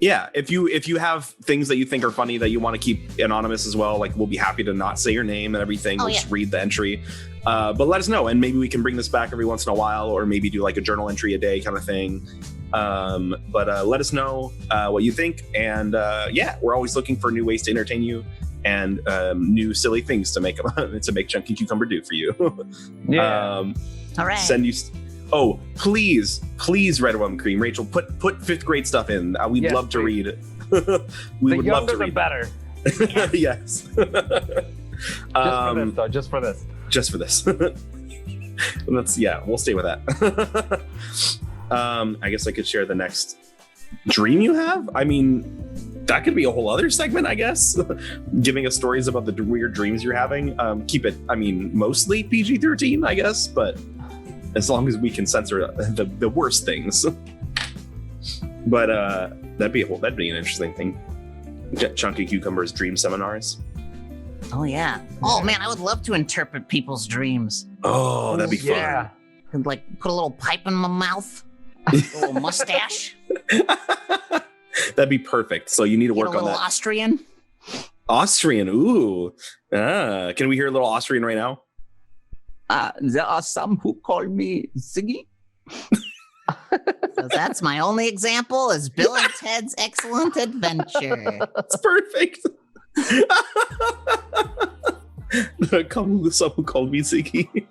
yeah, if you have things that you think are funny that you want to keep anonymous as well, like we'll be happy to not say your name and everything. We'll just read the entry. But let us know, and maybe we can bring this back every once in a while, or maybe do like a journal entry a day kind of thing. But let us know what you think, and yeah, we're always looking for new ways to entertain you and new silly things to make Chunky Cucumber do for you. Yeah. All right. Send you. Oh, please, Red Rum Cream, Rachel, put 5th grade stuff in. We'd Yes, love to please. read it. We The would love younger to the read. better. Yes. Just for this. Just for this. We'll stay with that. I guess I could share the next dream you have. I mean, that could be a whole other segment, I guess. Giving us stories about the weird dreams you're having. Keep it, I mean, mostly PG-13, I guess, but as long as we can censor the worst things. But that'd be an interesting thing. Get Chunky Cucumber's dream seminars. Oh yeah. Oh man, I would love to interpret people's dreams. Oh, that'd be fun. Yeah. And like put a little pipe in my mouth, a little mustache, That'd be perfect. So you need to get a work on little that. Austrian. Austrian, ooh. Can we hear a little Austrian right now? There are some who call me Ziggy. So that's my only example is Bill and Ted's Excellent Adventure. That's perfect. Someone called me Ziggy.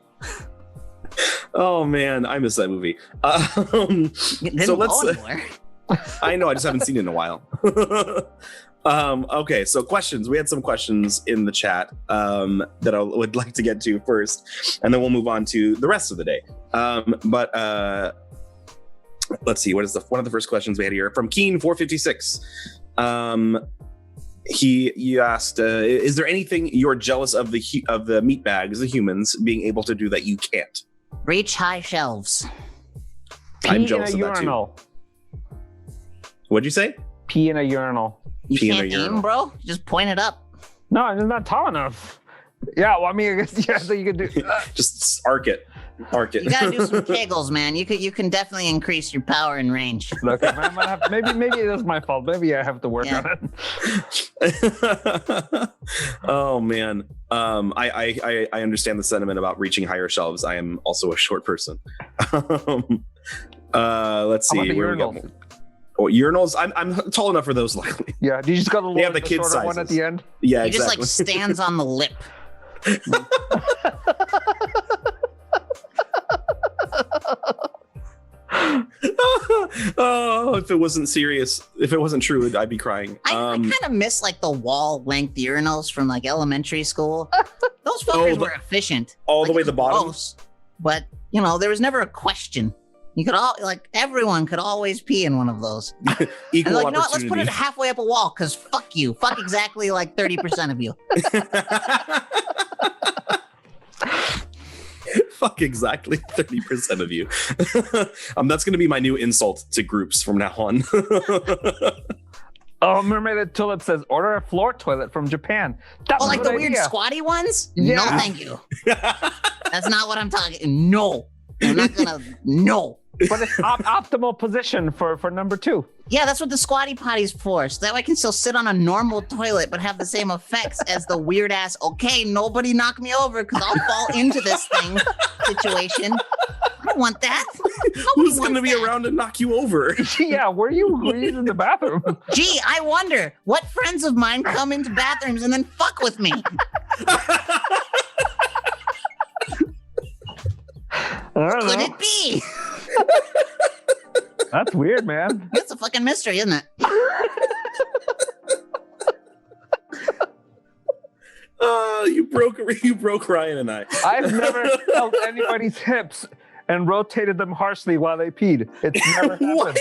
Oh man, I miss that movie. So let's. I know, I just haven't seen it in a while. Okay, so questions. We had some questions in the chat that I would like to get to first, and then we'll move on to the rest of the day. But let's see. What is one of the first questions we had here from Keen456? You asked, is there anything you're jealous of the meat bags, the humans, being able to do that you can't? Reach high shelves. I'm Pee jealous in a of that too. urinal. What'd you say? Pee in a urinal. You Pee in a can't urinal. aim, bro. Just point it up. No, it's not tall enough. Yeah, well, I mean, I guess, yeah, so you could do. Just arc it. Arc it. You gotta do some kegels, man. You can definitely increase your power and range. Look, I might have, maybe it is my fault. Maybe I have to work Yeah. on it. Oh man, I understand the sentiment about reaching higher shelves. I am also a short person. Let's How about see the where we urinals? got. Oh, urinals. I'm tall enough for those, luckily. Yeah, do you just got to They have lower the the kid shorter one at sizes. the end? Yeah, He just exactly. like stands on the lip. Oh, if it wasn't serious, if it wasn't true, I'd be crying. I kind of miss like the wall length urinals from like elementary school. Those Oh, fuckers the- were efficient. all the Like, way it to the was bottom. gross, but you know, there was never a question. You could all like everyone could always pee in one of those. Equal And like, you know what? Let's put it opportunity. halfway up a wall because fuck you. Fuck exactly like 30% of you. Fuck exactly 30% of you. That's going to be my new insult to groups from now on. Oh, Mermaid the Tulip says, order a floor toilet from Japan. That's Oh, a like good the weird idea. squatty ones? Yeah. No, thank you. That's not what I'm talking. No. I'm not gonna. No. But it's optimal position for number 2. Yeah, that's what the squatty potty's for. So that way I can still sit on a normal toilet but have the same effects as the weird ass, okay, nobody knock me over because I'll fall into this thing situation. I don't want that. Nobody Who's going to wants be that. around to knock you over? Yeah, were you in the bathroom? Gee, I wonder what friends of mine come into bathrooms and then fuck with me. I don't Could know. it be? That's weird, man. It's a fucking mystery, isn't it? You broke Ryan and I. I've never held anybody's hips and rotated them harshly while they peed. It's never happened. What?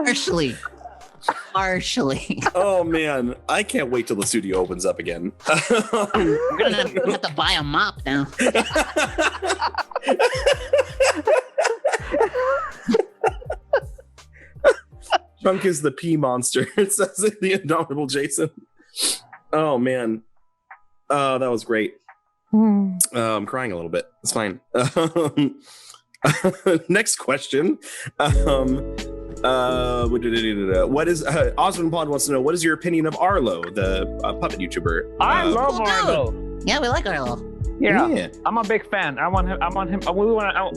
Partially. Partially. Oh man, I can't wait till the studio opens up again. We're gonna have to buy a mop now. Chunk is the pea monster. It says it, the indomitable Jason. Oh man. Oh, that was great. I'm crying a little bit. It's fine. Next question. What is Osmond Pond wants to know? What is your opinion of Arlo, the puppet YouTuber? I love Cool dude. Arlo. Yeah, we like Arlo. Yeah, I'm a big fan. I want him. We want out.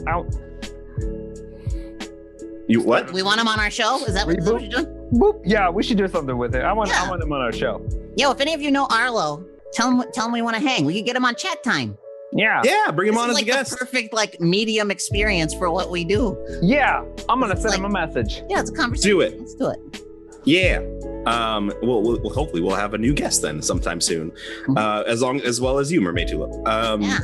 You what? We want him on our show. Is that what you're doing? Boop. Yeah, we should do something with it. I want Yeah. him on our show. Yo, if any of you know Arlo, tell him we want to hang. We could get him on chat time. Yeah. Yeah, bring him This on is as like a guest. the perfect like medium experience for what we do. Yeah. I'm gonna send Like- him a message. Yeah, it's a conversation. Do it. Let's do it. Yeah. We'll hopefully we'll have a new guest then sometime soon. As well as you, Mermaid Tulip. Yeah.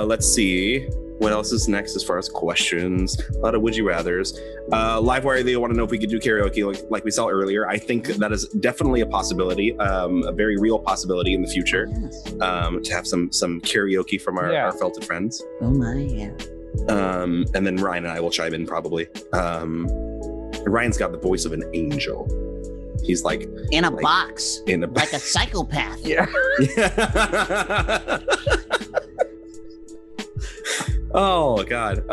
Let's see. What else is next as far as questions? A lot of would you rather's. Livewire, they want to know if we could do karaoke like we saw earlier. I think that is definitely a possibility, a very real possibility in the future, Yes. to have some karaoke from our felted friends. Oh my, yeah. And then Ryan and I will chime in probably. Ryan's got the voice of an angel. He's like In a box. in a Like a psychopath. Yeah. Oh God.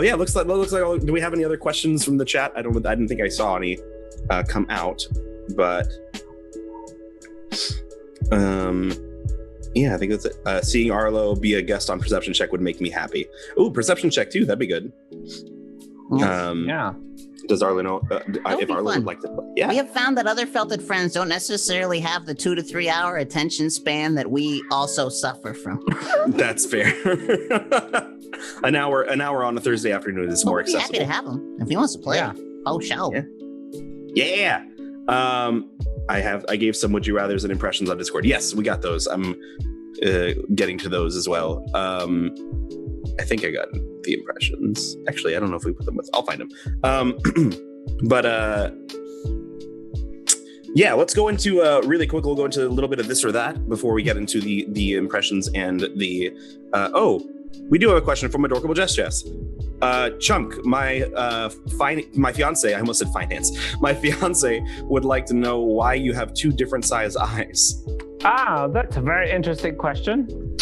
Yeah. Looks like. Do we have any other questions from the chat? I didn't think I saw any come out, but yeah, I think that's it. Seeing Arlo be a guest on Perception Check would make me happy. Ooh, Perception Check too. That'd be good. Yes. Yeah. Does Arlo know would if be Arlo fun. would like to play? Yeah. We have found that other felted friends don't necessarily have the 2 to 3 hour attention span that we also suffer from. That's fair. an hour on a Thursday afternoon is more We'd be happy accessible. to have him if he wants to play. Yeah. Oh, show. Yeah. I gave some would you rather's and impressions on Discord. Yes, we got those. I'm getting to those as well. I think I got the impressions. Actually, I don't know if we put them with. I'll find them. But yeah, let's go into really quick. We'll go into a little bit of this or that before we get into the impressions and the. We do have a question from Adorable Jess. Chunk, my fiance. I almost said finance. My fiance would like to know why you have two different size eyes. That's a very interesting question.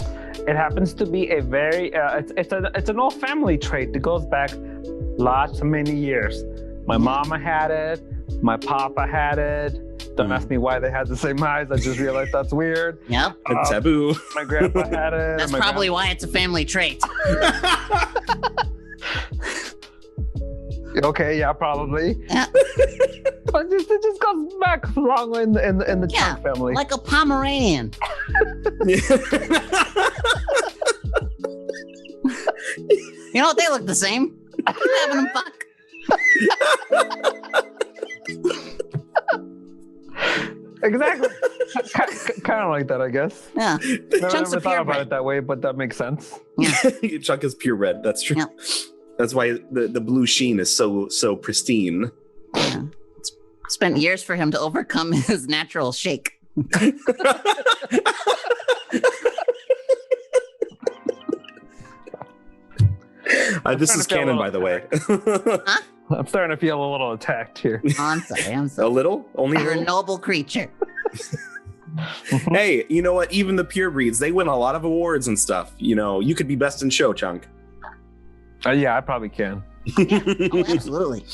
It happens to be a very it's an old family trait that goes back many years. My mama had it, my papa had it. Don't ask me why they had the same eyes. I just realized that's weird. Yep. Taboo. My grandpa had it. That's probably why it's a family trait. Okay, yeah, probably. Yeah. But it just goes back long in the Yeah, Chunk family. like a Pomeranian. You know what? They look the same. Having them fuck. Exactly. Kind of like that, I guess. Yeah. Never Chunk's a thought about purebred. it that way, but that makes sense. Chunk is pure red. That's true. Yeah. That's why the blue sheen is so pristine. Yeah. It's spent years for him to overcome his natural shake. This is canon, by the way. I'm starting to feel a little attacked here. Oh, I'm sorry. I'm A sorry. little? Only a You're a little? noble creature. Hey, you know what? Even the pure breeds, they win a lot of awards and stuff. You know, you could be best in show, Chunk. Yeah, I probably can. Oh, absolutely.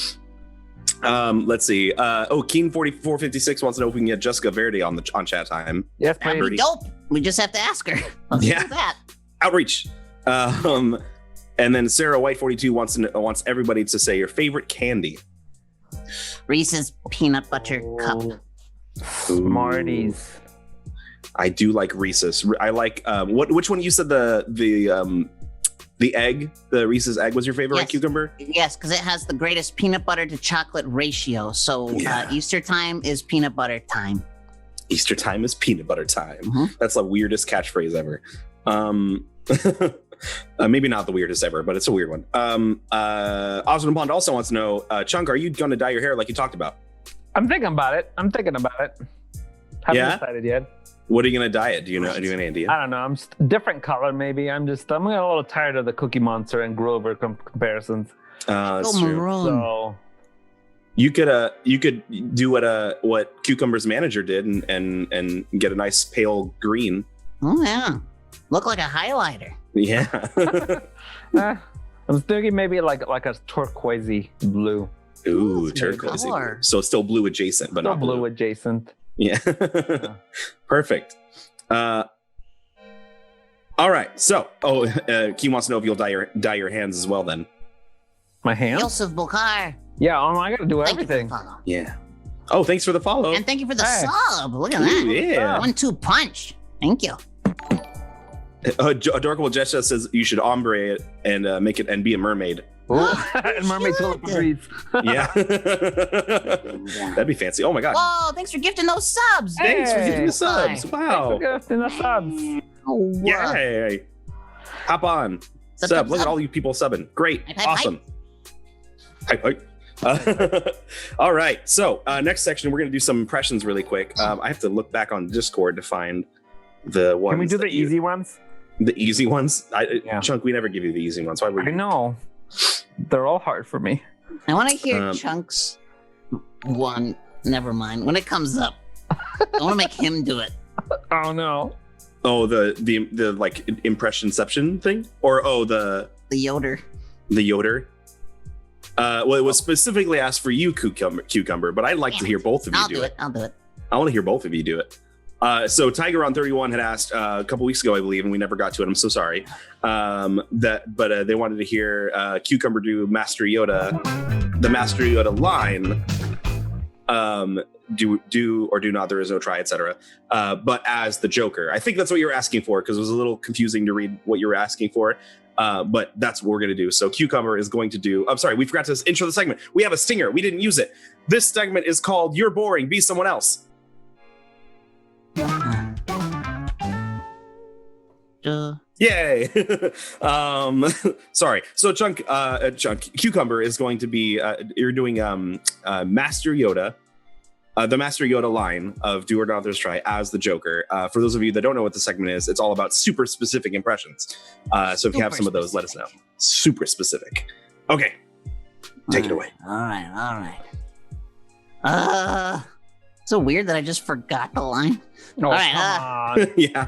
Let's see. Keen4456 wants to know if we can get Jessica Verde on chat time. Yes, That'd please. be dope. We just have to ask her. Let's Yeah. do that. Outreach. And then Sarah White42 wants everybody to say your favorite candy. Reese's peanut butter cup. Smarties. I do like Reese's. I like which one you said the egg, the Reese's egg was your favorite, Yes. right, Cucumber? Yes, because it has the greatest peanut butter to chocolate ratio. So Yeah. Easter time is peanut butter time. Easter time is peanut butter time. Mhm. That's the weirdest catchphrase ever. Maybe not the weirdest ever, but it's a weird one. Osmond Bond also wants to know, Chunk, are you going to dye your hair like you talked about? I'm thinking about it. Haven't Yeah? decided yet. What are you going to dye it? Do you have any idea? I don't know. I'm just different color maybe. I'm getting a little tired of the Cookie Monster and Grover comparisons. That's Go true. maroon. So You could do what Cucumber's manager did and get a nice pale green. Oh yeah, look like a highlighter. Yeah. I'm thinking maybe like a turquoisey blue. Ooh, That's a good turquoise. color. So still blue adjacent, but Still not blue blue. adjacent. Yeah. Perfect. All right. So, Key wants to know if you'll dye your hands as well then. My hands? Yosef Bukhar. Yeah, I gotta do Thank you for everything. the follow. Yeah. Oh, thanks for the follow. And thank you for the Hey. sub. Look at Ooh, that. yeah. 1-2 punch. Thank you. Adorable Jessica says you should ombre it and make it and be a mermaid. And mermaid Cute. tulip breeze. Yeah. That'd be fancy. Oh my god. Whoa, thanks for gifting those subs. Thanks for Hey. giving the subs. Wow. In the subs. Oh, Yay. Hop on. Sub. Look at all you people subbing. Great. Hype, hype, Awesome. Hype, hype. All right. So next section, we're going to do some impressions really quick. I have to look back on Discord to find the ones. Can we do the that you- easy ones? The easy ones? Yeah. Chunk, we never give you the easy ones. Why would I you? know. They're all hard for me. I want to hear Um, Chunks one. Never mind. When it comes up, I want to make him do it. Oh no. Oh, the like impressionception thing? Or the The Yoder. Yoder? Well, it was specifically asked for you, Cucumber, but I'd like to hear both of you I'll do do it. it. I'll do it. I want to hear both of you do it. So Tiger on 31 had asked a couple weeks ago, I believe, and we never got to it. I'm so sorry. But they wanted to hear Cucumber do Master Yoda, the Master Yoda line. Do or do not. There is no try, etc. But as the Joker, I think that's what you were asking for because it was a little confusing to read what you were asking for. But that's what we're going to do. So Cucumber is going to do. I'm sorry, we forgot to intro the segment. We have a stinger. We didn't use it. This segment is called "You're Boring. Be Someone Else." Yay! Sorry. So Chunk, Cucumber is going to be. You're doing Master Yoda, the Master Yoda line of Do or Not Others Try as the Joker. For those of you that don't know what the segment is, it's all about super specific impressions. So if you have some of those, let us know. Super specific. Okay, take it away. All right. So weird that I just forgot the line. Oh, All right, come on. Yeah.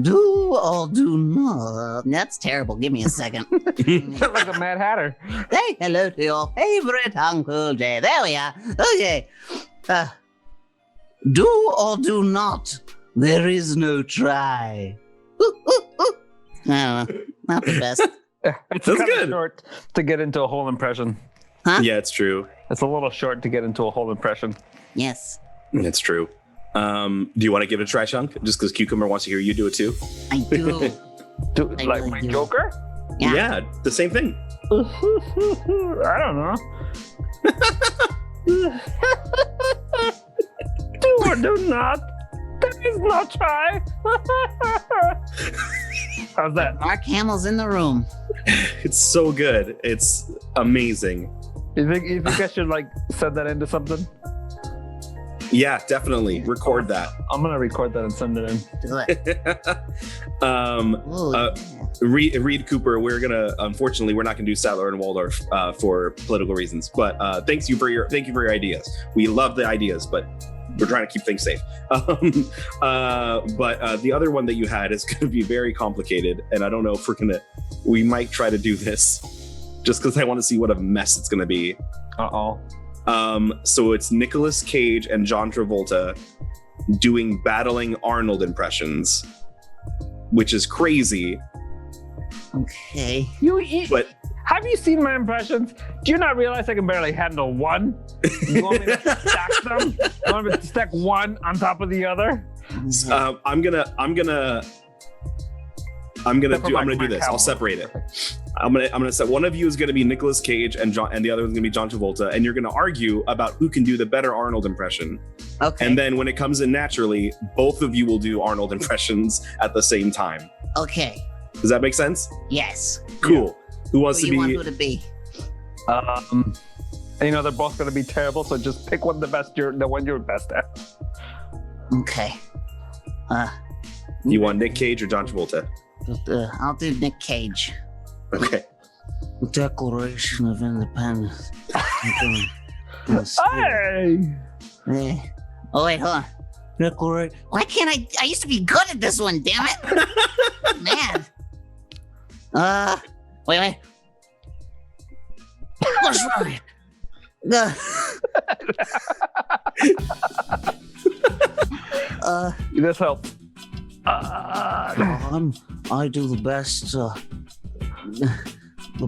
Do or do not. That's terrible. Give me a second. Sounds like a Mad Hatter. Say hello to your favorite Uncle Jay. There we are. Okay. Do or do not. There is no try. Ooh, ooh, ooh. I don't know. Not the best. It's That's kind good. of short to get into a whole impression. Huh? Yeah, it's true. It's a little short to get into a whole impression. Yes, It's true. Do you want to give it a try, Chunk? Just because Cucumber wants to hear you do it too? I do. I Like really my do. Joker? Yeah. The same thing. I don't know. Do or do not. There is no try. How's that? Mark Hamill's in the room. It's so good. It's amazing. You think I should like send that into something? Yeah, definitely. Record that. I'm gonna record that and send it in. Do it. Ooh, Reed Cooper, unfortunately, we're not gonna do Statler and Waldorf for political reasons. But thank you for your ideas. We love the ideas, but we're trying to keep things safe. But the other one that you had is going to be very complicated, and I don't know if we might try to do this just because I want to see what a mess it's going to be. Uh-oh. So it's Nicolas Cage and John Travolta doing battling Arnold impressions, which is crazy. okay. But Have you seen my impressions? Do you not realize I can barely handle one? You want me to stack them? You want me to stack one on top of the other? I'm gonna do this. I'll separate it. I'm gonna set one of you is gonna be Nicolas Cage and the other one's gonna be John Travolta, and you're gonna argue about who can do the better Arnold impression. Okay. And then when it comes in naturally, both of you will do Arnold impressions at the same time. Okay. Does that make sense? Yes. Cool. Who wants Who to you want be? who to be? They're both gonna be terrible, so just pick one the one you're best at. Okay. You want Nick Cage or John Travolta? I'll do Nick Cage. Okay. Declaration of Independence. Hey! Oh wait, hold on. Declaration. Why can't I used to be good at this one, damn it. Man. Wait. What's wrong? This helps. I do the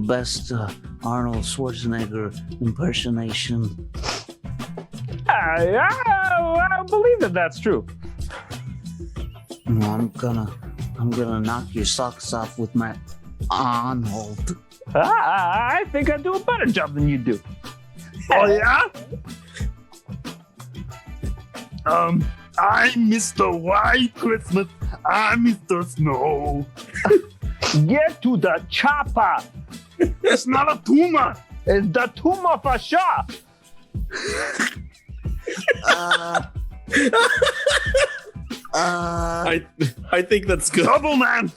best Arnold Schwarzenegger impersonation. I believe that's true. I'm gonna knock your socks off with my Arnold. I think I do a better job than you do. Oh yeah? I'm Mr. White Christmas. I'm Mr. Snow. Get to the chopper. It's not a tumor. It's the tumor for sure. I think that's good. Double man.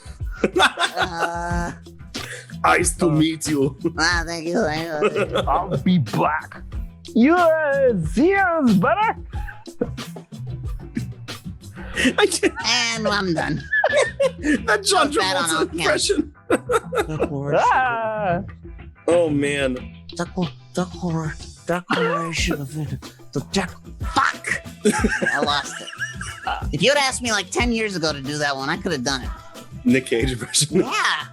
Nice to meet you. Thank you. I'll be back. Sears better. I can't. And I'm done. That John Not bad on all Travolta impression. Ah. Oh man. Declaration of Fuck! I lost it. If you had asked me like 10 years ago to do that one, I could have done it. Nick Cage impression. Yeah,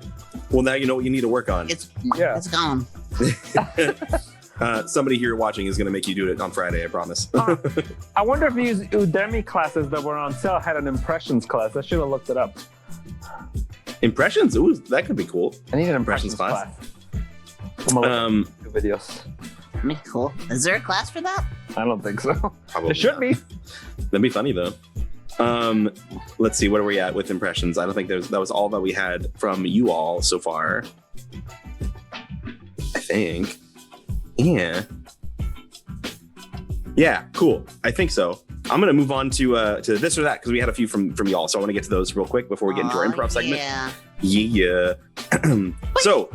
Well, now you know what you need to work on. it's gone. Somebody here watching is going to make you do it on Friday, I promise. I wonder if these Udemy classes that were on sale had an impressions class. I should have looked it up. Impressions? Ooh, that could be cool. I need an Impressions impressions class. class. I'm gonna look at videos. Cool. Is there a class for that? I don't think so. Probably It should not. be. That'd be funny, though. Let's see, what are we at with impressions? I don't think that was all that we had from you all so far. I think. Yeah, cool. I think so. I'm gonna move on to this or that because we had a few from y'all, so I want to get to those real quick before we get into our improv segment. Yeah. So.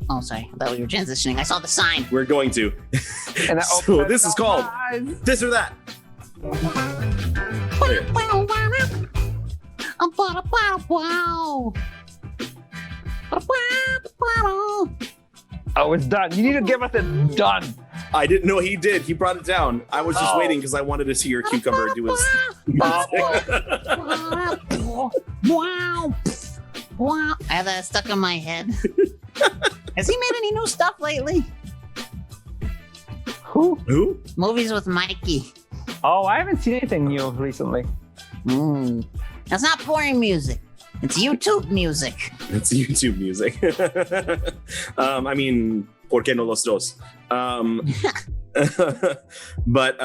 Oh, sorry. I thought we were transitioning. I saw the sign. We're going to. And So this is called This or That. Oh, it's done. You need to give us it done. I didn't know he did. He brought it down. I was just waiting because I wanted to see your cucumber do his. Wow. I have that stuck in my head. Has he made any new stuff lately? Who? Movies with Mikey. Oh, I haven't seen anything new recently. That's not porn music. It's YouTube music. It's YouTube music. I mean, ¿por qué no los dos? But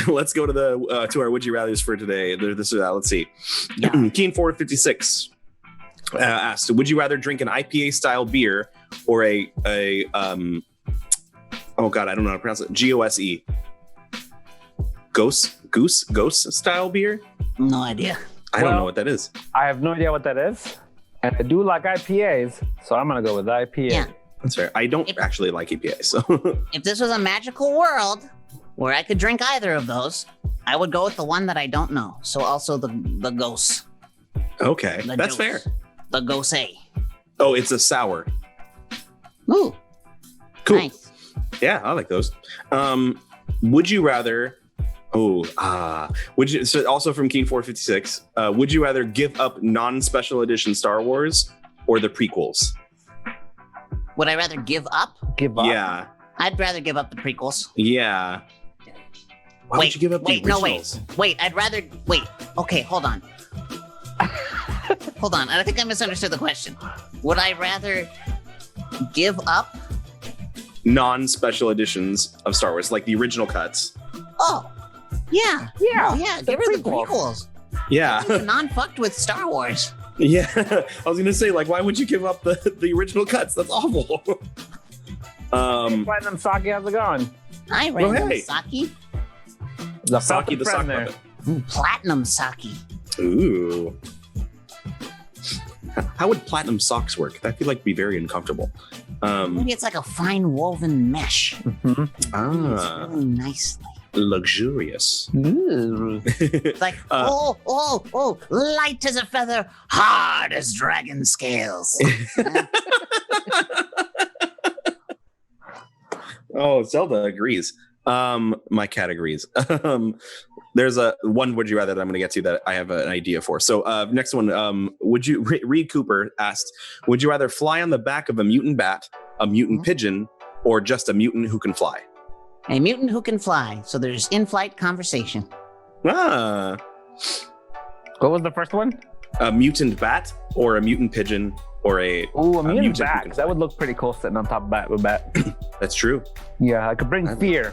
let's go to our would you rather's for today. This or that. Let's see. Yeah. Keen 456 asked, would you rather drink an IPA style beer or a oh god, I don't know how to pronounce it. Goose style beer? No idea. I don't know what that is. I have no idea what that is. And I do like IPAs, so I'm going to go with IPA. Yeah. That's fair. I don't actually like IPA, so. If this was a magical world where I could drink either of those, I would go with the one that I don't know. So also the ghost. Okay, The that's ghost. fair. The ghost. Oh, it's a sour. Ooh. Cool. Nice. Yeah, I like those. Would you rather? Would you? So also from Keen 456. Would you rather give up non-special edition Star Wars or the prequels? Would I rather give up? Give up. Yeah. I'd rather give up the prequels. Yeah. Why would you give up the originals? Wait, I'd rather wait. Okay, hold on. Hold on. I think I misunderstood the question. Would I rather give up? Non-special editions of Star Wars, like the original cuts. Oh, yeah. Yeah. Oh, yeah. the Give her the prequels. prequels. Yeah. Non-fucked with Star Wars. Yeah. I was gonna say, like, why would you give up the original cuts? That's awful. Platinum Saki, how's it going? Hi, Random hey. Saki. The Saki the sock friend there. puppet. Ooh, Platinum Saki. Ooh. How would platinum socks work? That could be very uncomfortable. Maybe it's like a fine woven mesh. It's really nicely. Luxurious. Ooh. It's like, light as a feather, hard as dragon scales. Oh, Zelda agrees. My cat agrees. There's a one would you rather that I'm going to get to that I have an idea for. So next one, would you Reed Cooper asked, would you rather fly on the back of a mutant bat, a mutant pigeon, or just a mutant who can fly? A mutant who can fly. So there's in-flight conversation. Ah, What was the first one? a mutant bat or a mutant pigeon or a Ooh, a mutant mutant who bat. can That fly. would look pretty cool sitting on top of bat with bat. That's true. Yeah, I could bring fear.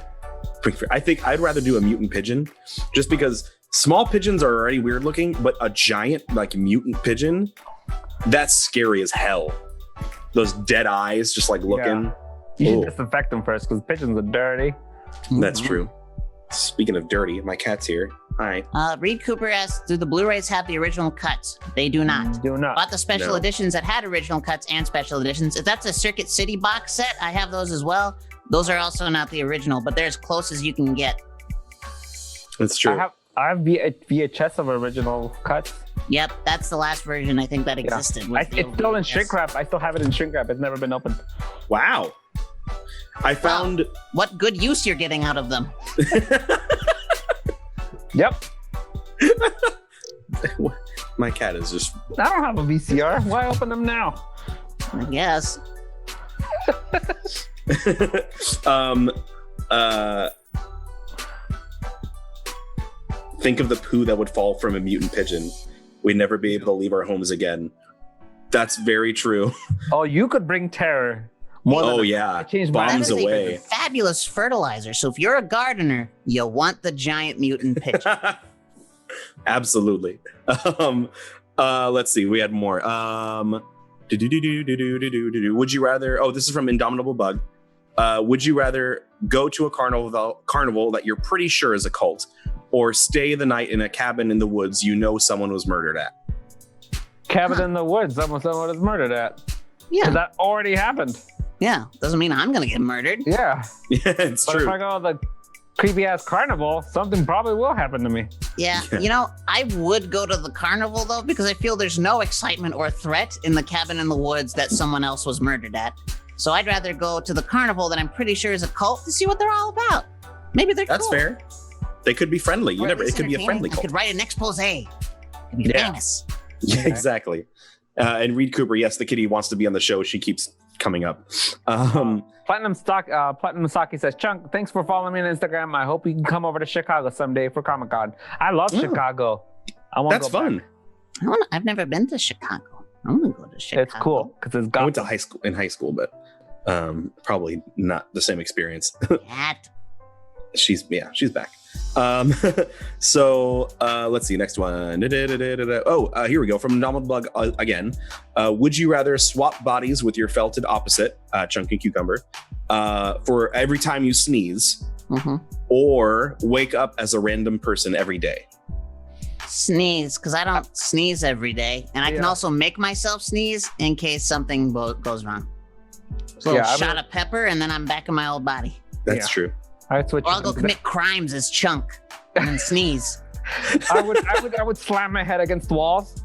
I think I'd rather do a mutant pigeon just because small pigeons are already weird looking, but a giant mutant pigeon, that's scary as hell. Those dead eyes just looking. You Ooh. should disinfect them first because pigeons are dirty. That's true. Speaking of dirty, my cat's here. Hi. Reed Cooper asked, do the Blu-rays have the original cuts? They do not. Do not. Bought the special No. editions that had original cuts and special editions. If that's a Circuit City box set, I have those as well. Those are also not the original, but they're as close as you can get. That's true. I have VHS of original cuts. Yep, that's the last version I think that Yeah. existed. was the It's still in VHS. shrink wrap. I still have it in shrink wrap. It's never been opened. Wow. I found What good use you're getting out of them. Yep. my cat is just I don't have a VCR. Why open them now? I guess. think of the poo that would fall from a mutant pigeon. We'd never be able to leave our homes again. That's very true. Oh, you could bring terror. More than Oh I yeah. changed my That Bombs is a away. fabulous fertilizer. So if you're a gardener, you'll want the giant mutant pigeon. Absolutely. Let's see. We had more. Would you rather? Oh, this is from Indomitable Bug. Would you rather go to a carnival that you're pretty sure is a cult, or stay the night in a cabin in the woods you know someone was murdered at? Cabin in the woods, someone was murdered at. Yeah. That already happened. Yeah. Doesn't mean I'm going to get murdered. Yeah. Yeah, it's But true. if I go to the creepy ass carnival, something probably will happen to me. Yeah. You know, I would go to the carnival though, because I feel there's no excitement or threat in the cabin in the woods that someone else was murdered at. So I'd rather go to the carnival that I'm pretty sure is a cult to see what they're all about. Maybe they're That's cool. fair. They could be friendly. Or at least It could be a friendly entertaining. I cult. could write an expose. It could be Yeah. famous. Yeah, exactly. And Reed Cooper, yes, the kitty wants to be on the show. She keeps coming up. Platinum Saki says, Chunk, thanks for following me on Instagram. I hope you can come over to Chicago someday for Comic Con. I love Chicago. I want That's to go fun. back. I've never been to Chicago. I want to go to Chicago. It's cool because it's I got went to high school, but probably not the same experience. Cat. she's back. So let's see, next one. Here we go from Nominal Bug again. Would you rather swap bodies with your felted opposite, Chunky Cucumber, for every time you sneeze, Mm-hmm. or wake up as a random person every day? Sneeze, because I don't sneeze every day, and I can Yeah. also make myself sneeze in case something goes wrong. So a Yeah, little I shot mean- of pepper, and then I'm back in my old body. That's Yeah. true. I switch. Or I'll go commit crimes as Chunk and then sneeze. I would slam my head against walls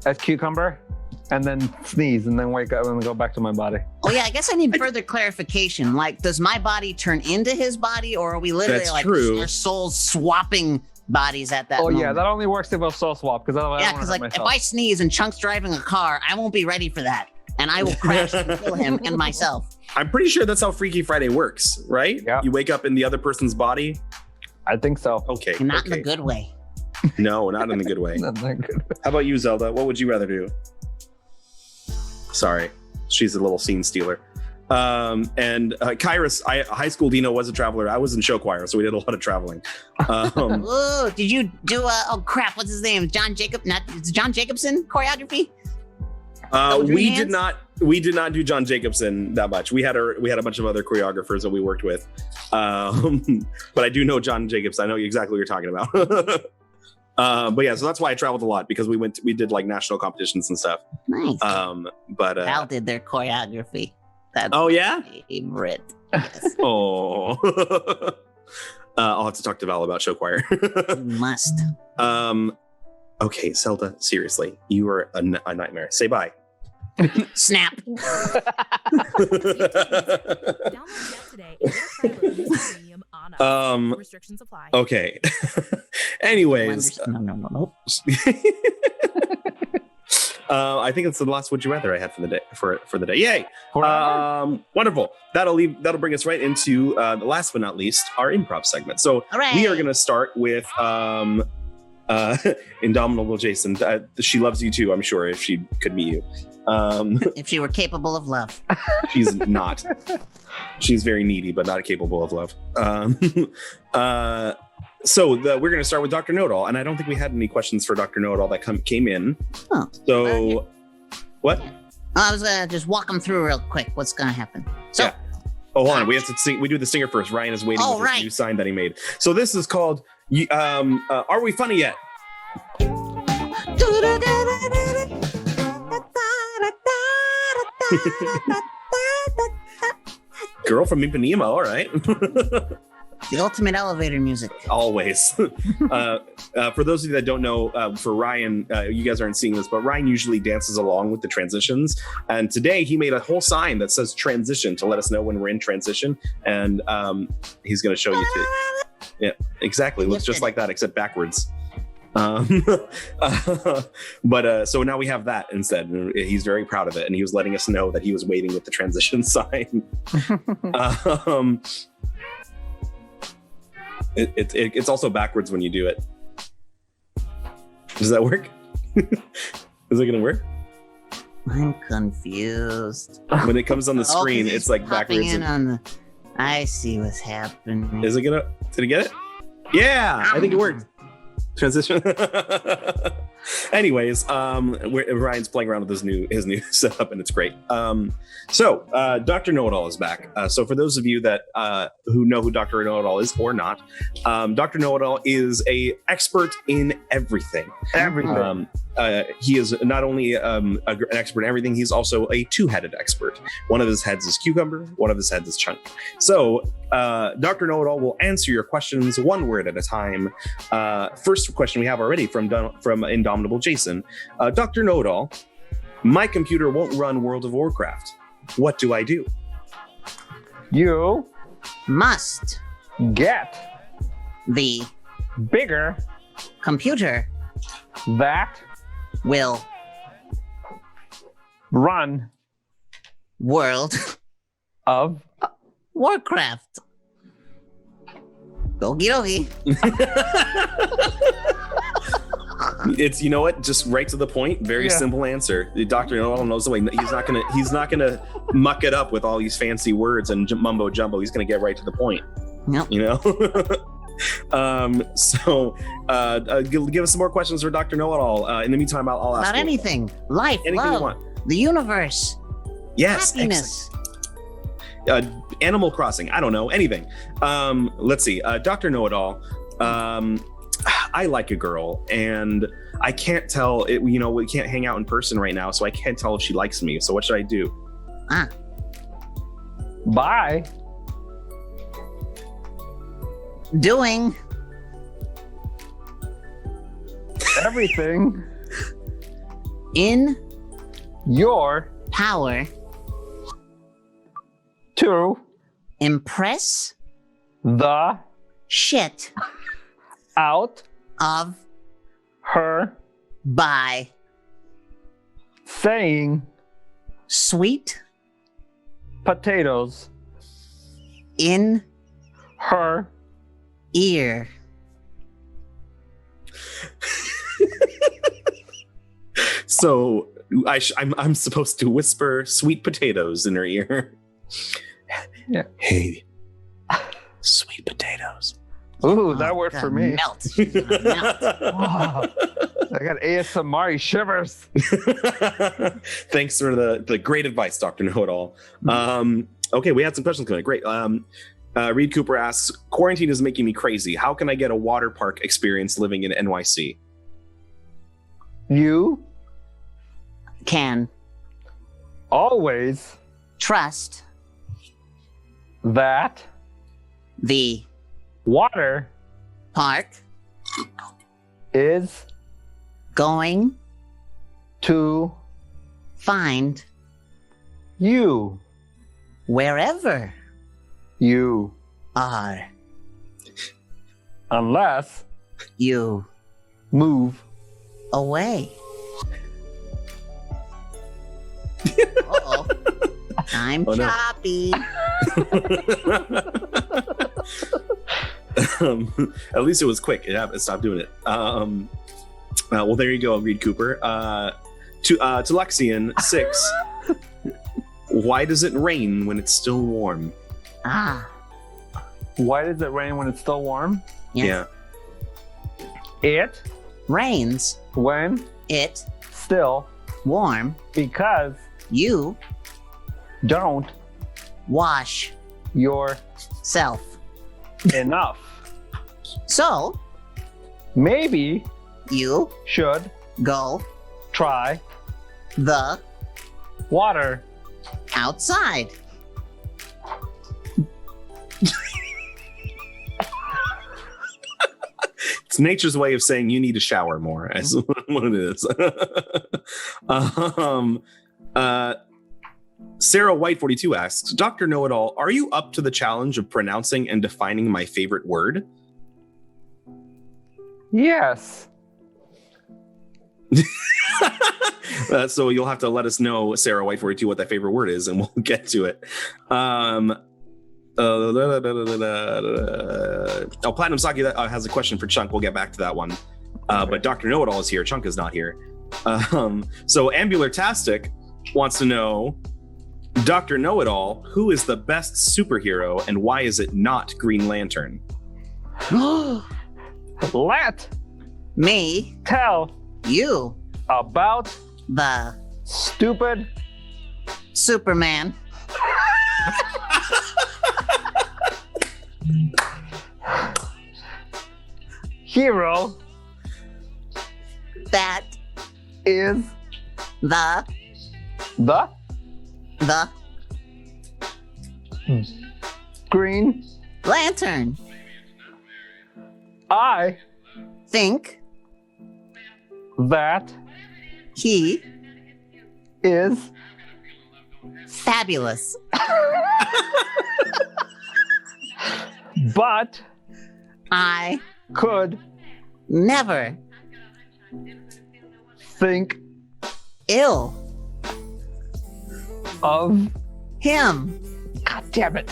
as Cucumber, and then sneeze, and then wake up and go back to my body. Oh yeah, I guess I need further clarification. Like, does my body turn into his body, or are we literally That's like true. our souls swapping bodies at that Oh moment? yeah, that only works if I soul swap, because otherwise Yeah, I don't because want like to if I sneeze and Chunk's driving a car, I won't be ready for that, and I will crash and kill him and myself. I'm pretty sure that's how Freaky Friday works, right? Yeah. You wake up in the other person's body. I think so. Okay. And not in okay. the good way. No, not in the good way. Not that good. How about you, Zelda? What would you rather do? Sorry, she's a little scene stealer. And Kairos, high school Dino was a traveler. I was in show choir, so we did a lot of traveling. Oh, did you do oh crap? What's his name? It's John Jacobson choreography. With we your did hands? not do John Jacobson that much. We had a bunch of other choreographers that we worked with, but I do know John Jacobs. I know exactly what you're talking about. But yeah, so that's why I traveled a lot, because we did like national competitions and stuff. Nice. But Val did their choreography. That's oh yeah. my favorite. Yes. Oh. I'll have to talk to Val about show choir. You must. Okay, Zelda, seriously, you are a nightmare. Say bye. Snap. Download the app today and get a trial of Music Premium on us. Restrictions apply. Okay. Anyways, No. I think it's the last Would You Rather I had for the day. For the day, yay! Forever? Wonderful. That'll bring us right into the last but not least, our improv segment. So Hooray. we are going to start with Indomitable Jason. She loves you too, I'm sure, if she could meet you. If she were capable of love. She's not. She's very needy, but not capable of love. So we're going to start with Dr. Know-It-All, and I don't think we had any questions for Dr. Know-It-All that came in. Oh. So, what? I was gonna just walk them through real quick. What's gonna happen? So, Yeah. Oh, hold on. We have to sing. We do the singer first. Ryan is waiting Oh, with right. this new sign that he made. So this is called Are We Funny Yet? Girl from Ipanema. All right. the ultimate elevator music. Always. For those of you that don't know, for Ryan, you guys aren't seeing this, but Ryan usually dances along with the transitions. And today he made a whole sign that says transition to let us know when we're in transition. And he's going to show you too. Yeah, exactly. Looks just like that, except backwards. But so now we have that instead. He's very proud of it. And he was letting us know that he was waiting with the transition sign. It's also backwards when you do it. Does that work? Is it gonna work? I'm confused. When it comes on the Oh, screen, 'cause it's like popping backwards. in on the. I see what's happening. Is it gonna? Did it get it? Yeah, I think it worked. transition. Anyways, Ryan's playing around with his new setup, and it's great. So Dr. Know-It-All is back. So for those of you that who know who Dr. Know-It-All is or not, Dr. Know-It-All is a expert in everything. Everything. He is not only an expert in everything, he's also a two-headed expert. One of his heads is Cucumber, one of his heads is Chunk. So Dr. Know-It-All will answer your questions one word at a time. First question we have already from Indomitable Jason. Dr. Know-It-All, my computer won't run World of Warcraft. What do I do? You Must get the bigger computer that will run World of Warcraft. Okie dokie. It's, you know what, just right to the point. Very simple answer. The Dr. Know-It-All knows the way. He's not gonna muck it up with all these fancy words and mumbo jumbo. He's gonna get right to the point. Nope. You know. Give us some more questions for Dr. Know-It-All. In the meantime, I'll ask About you anything. Life, anything you love, want. the universe, Yes, happiness. Animal Crossing. I don't know, anything. Let's see. Dr. Know-It-All. I like a girl, and I can't tell. We can't hang out in person right now, so I can't tell if she likes me. So what should I do? by Doing everything in your power to impress the shit out of her by saying sweet potatoes in her ear. So I'm supposed to whisper sweet potatoes in her ear. Yeah. Hey, sweet potatoes. Ooh, that worked God, for me. Melt. Melt. Wow. I got ASMR shivers. Thanks for the great advice, Dr. Know-It-All. Okay, we had some questions coming. Great. Reed Cooper asks, quarantine is making me crazy. How can I get a water park experience living in NYC? You Can always trust that the water park is going to find you. wherever You. are Unless you move. away. Uh-oh. I'm Oh, no. choppy. At least it was quick. It stopped doing it. Well, there you go, Reed Cooper. To Lexian 6. Why does it rain when it's still warm? Why does it rain when it's still warm? Yeah. It Rains when it still warm. because You don't wash your self. enough. So Maybe you should go try the water. outside. It's nature's way of saying you need to shower more. That's what it is. Sarah White 42 asks, Dr. Know-It-All, are you up to the challenge of pronouncing and defining my favorite word? Yes. So you'll have to let us know, Sarah White 42, what that favorite word is, and we'll get to it. Platinum Saki has a question for Chunk. We'll get back to that one. But Dr. Know-It-All is here. Chunk is not here. So Ambular-tastic wants to know, Dr. Know-It-All, who is the best superhero and why is it not Green Lantern? Let Me, tell you, about the stupid Superman hero that is the the Green Lantern. I Think that he is fabulous. but I could never think ill of him. God damn it.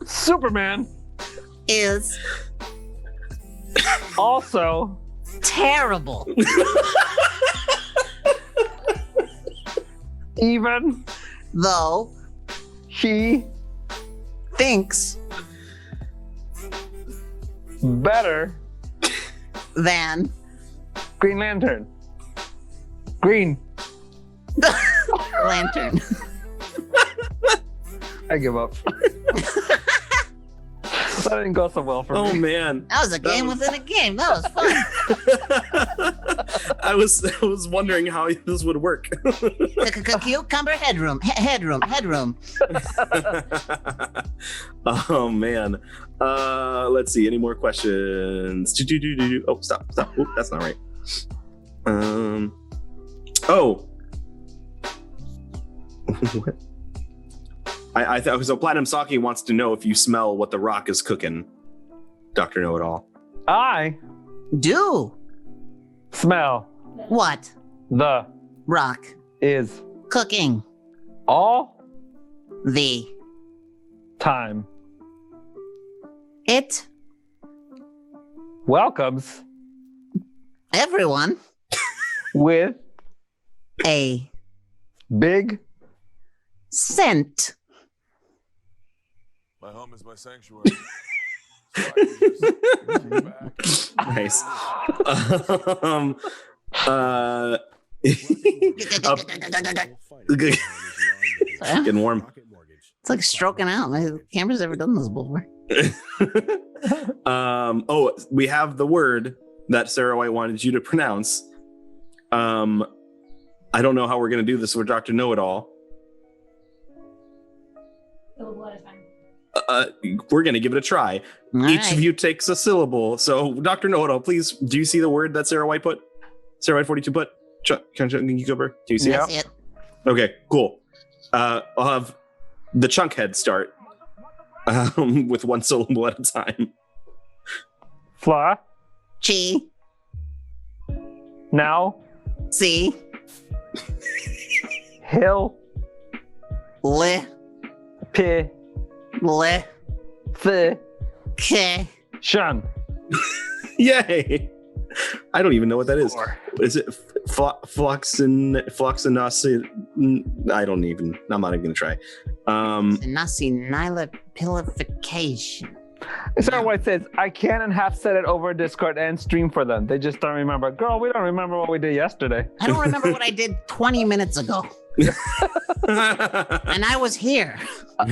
Superman Is also terrible. even Though he thinks better than Green Lantern. Green. Lantern. I give up. That didn't go so well for Oh me. man. That was a game was- within a game. That was fun. I was wondering how this would work. Cucumber headroom. Headroom. Oh man. Let's see. Any more questions? Oh, stop. Oh, that's not right. Oh. What? I thought so. Platinum Saki wants to know if you smell what the Rock is cooking. Dr. Know-It-All. I Do smell what? the Rock. is Cooking. all The. time It. welcomes Everyone. with A. big Scent. My home is my sanctuary. Nice. Getting warm. It's like stroking out. My camera's never done this before. Oh, we have the word that Sarah White wanted you to pronounce. I don't know how we're going to do this with Dr. Know-It-All. We're going to give it a try. All Each right. of you takes a syllable. So, Dr. Know-It-All, please, do you see the word that Sarah White put? Sarah White 42 put? Can you go over? Do you see Yeah. it? That's it. Okay, cool. I'll have the chunk head start with one syllable at a time. fly Chi. now Si. hill Le. pi Le. th Ke. shun. Yay! I don't even know what that is. Is it floxinacid? I'm not even gonna try. Nasi Nyla pilification. Sarah White says, I can and have said it over Discord and stream for them. They just don't remember. Girl, we don't remember what we did yesterday. I don't remember what I did 20 minutes ago. And I was here. I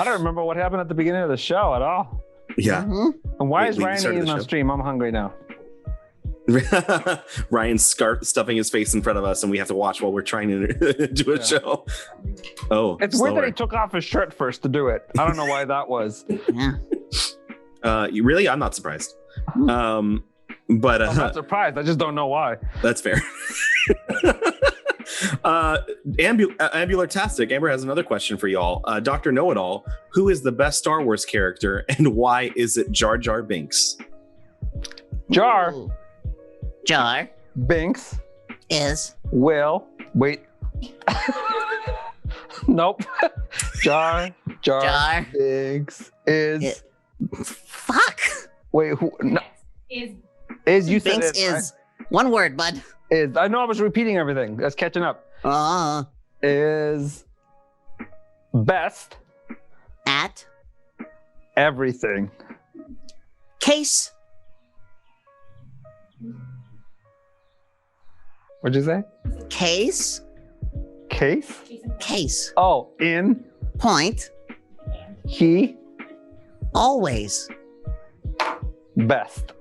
don't remember what happened at the beginning of the show at all. Yeah. Mhm. And why We is Ryan started eating the on show. stream? I'm hungry now. Ryan's stuffing his face in front of us, and we have to watch while we're trying to do a Yeah. show. Oh, It's weird that slower. he took off his shirt first to do it. I don't know why that was. Yeah. You really? I'm not surprised. But I'm not surprised. I just don't know why. that's fair. Ambular-tastic. Amber has another question for y'all. Dr. Know-It-All, who is the best Star Wars character, and why is it Jar Jar Binks? Jar Ooh. Jar Binks is will wait. Nope. Jar Jar. Binks is It- fuck. wait. Who, no, is you said Binks it, is one word, bud. right? Is I know I was repeating everything. That's catching up. Uh, Is best at Everything. Case. What'd you say? Case. Case? Case. Oh, in, Point. he, Always. best.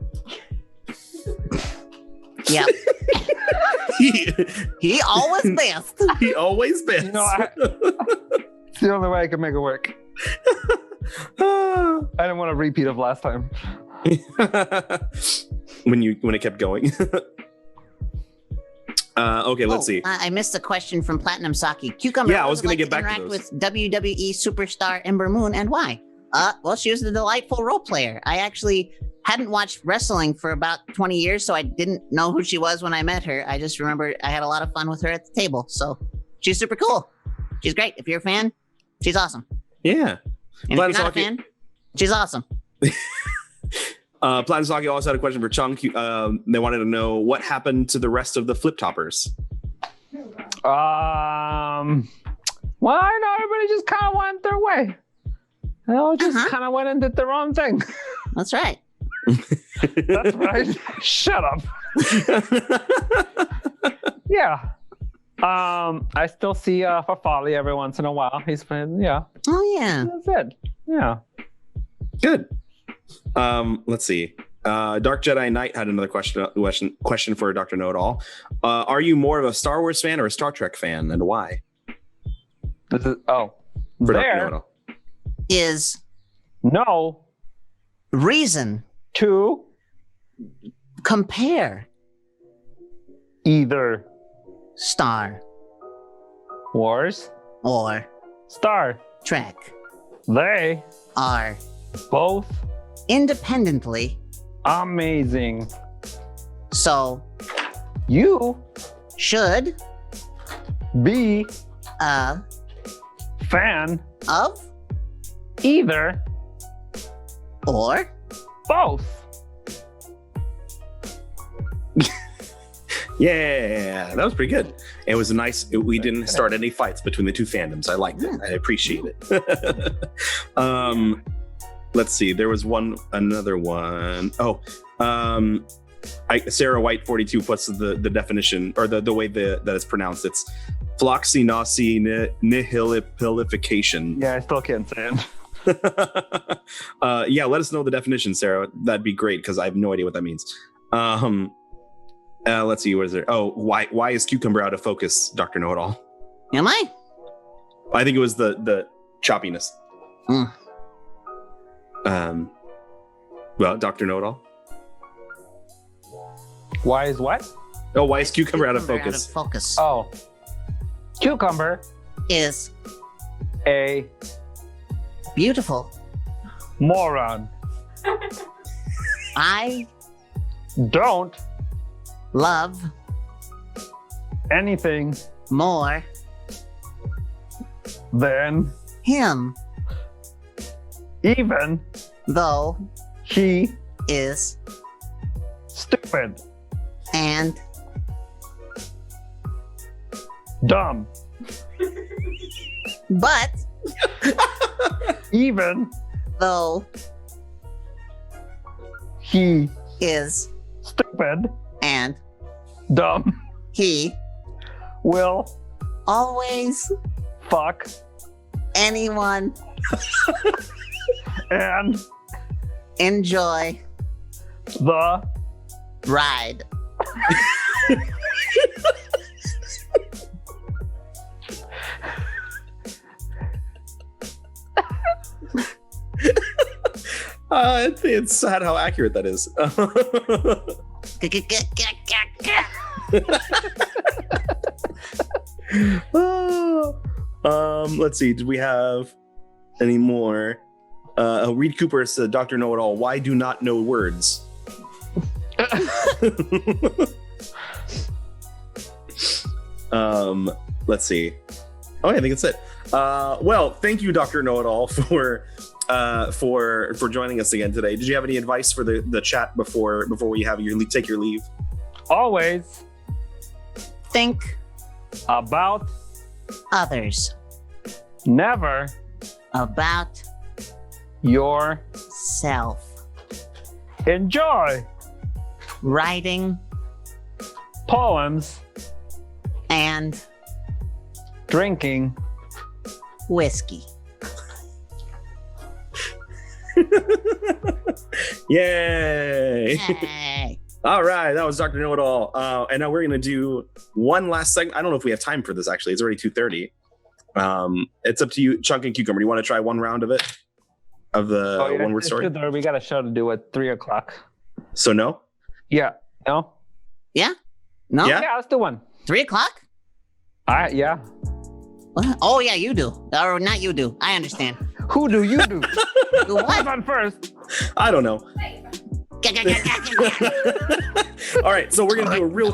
Yep. He always best. He always best. You know, it's the only way I can make it work. I didn't want to repeat of last time. when it kept going. Okay, let's see. I missed a question from Platinum Saki. Cucumber. Yeah, I what was would gonna it like get back to interact with WWE superstar Ember Moon and why? Well, she was a delightful role player. I actually hadn't watched wrestling for about 20 years, so I didn't know who she was when I met her. I just remember I had a lot of fun with her at the table. So she's super cool. She's great. If you're a fan, she's awesome. Yeah. And if you're not a fan, she's awesome. Platinum Saki also had a question for Chunk. They wanted to know what happened to the rest of the flip toppers. Well, I know everybody just kind of went their way. They all just kind of went and did their own thing. That's right. That's right. Shut up. Yeah. I still see Farfalle every once in a while. He's been, yeah. Oh, yeah. That's it. Yeah. Good. Let's see. Dark Jedi Knight had another question for Dr. Know-It-All. Are you more of a Star Wars fan or a Star Trek fan, and why? This is, For Dr. Know-It-All. Is no reason to compare either Star Wars or Star Trek. They are both independently amazing. So you should be a fan of either or both. Yeah, that was pretty good. It was nice. We didn't start any fights between the two fandoms. I liked it. I appreciate it. Let's see. There was another one. Oh, Sarah White 42 puts the definition or the way that it's pronounced. It's floxinasi nihilification. Yeah, I still can't say it. Yeah, let us know the definition, Sarah. That'd be great because I have no idea what that means. Let's see. What is there? Oh, why is Cucumber out of focus, Dr. Know-It-All? Am I? I think it was the choppiness. Well, Dr. Know-It-All. Why is what? Oh, why is Cucumber out of focus? Oh, Cucumber is a beautiful moron. I don't love anything more than him, even though he is stupid and dumb. But even though he is stupid and dumb, he will always fuck anyone and enjoy the ride. It's sad how accurate that is. Let's see. Did we have any more? Reed Cooper said, Dr. Know-It-All, why do not know words? Let's see. Oh, I think it's it. Well, thank you, Dr. Know-It-All, for joining us again today. Did you have any advice for the chat before we have you take your leave? Always think about others, never about Your self. enjoy Writing poems, and drinking whiskey. Yay! Hey. All right, that was Dr. Know-It-All. And now we're going to do one last segment. I don't know if we have time for this, actually. It's already 2:30. It's up to you, Chunk and Cucumber. Do you want to try one round of it? Of the one word story? We got a show to do at 3 o'clock. So no? Yeah. No? Yeah? No? Yeah? Yeah, let's do one. 3 o'clock? Yeah. What? Oh, yeah, you do. Or not you do. I understand. Who do you do? Do what? Who's on first? I don't know. All right, so we're going to do a real...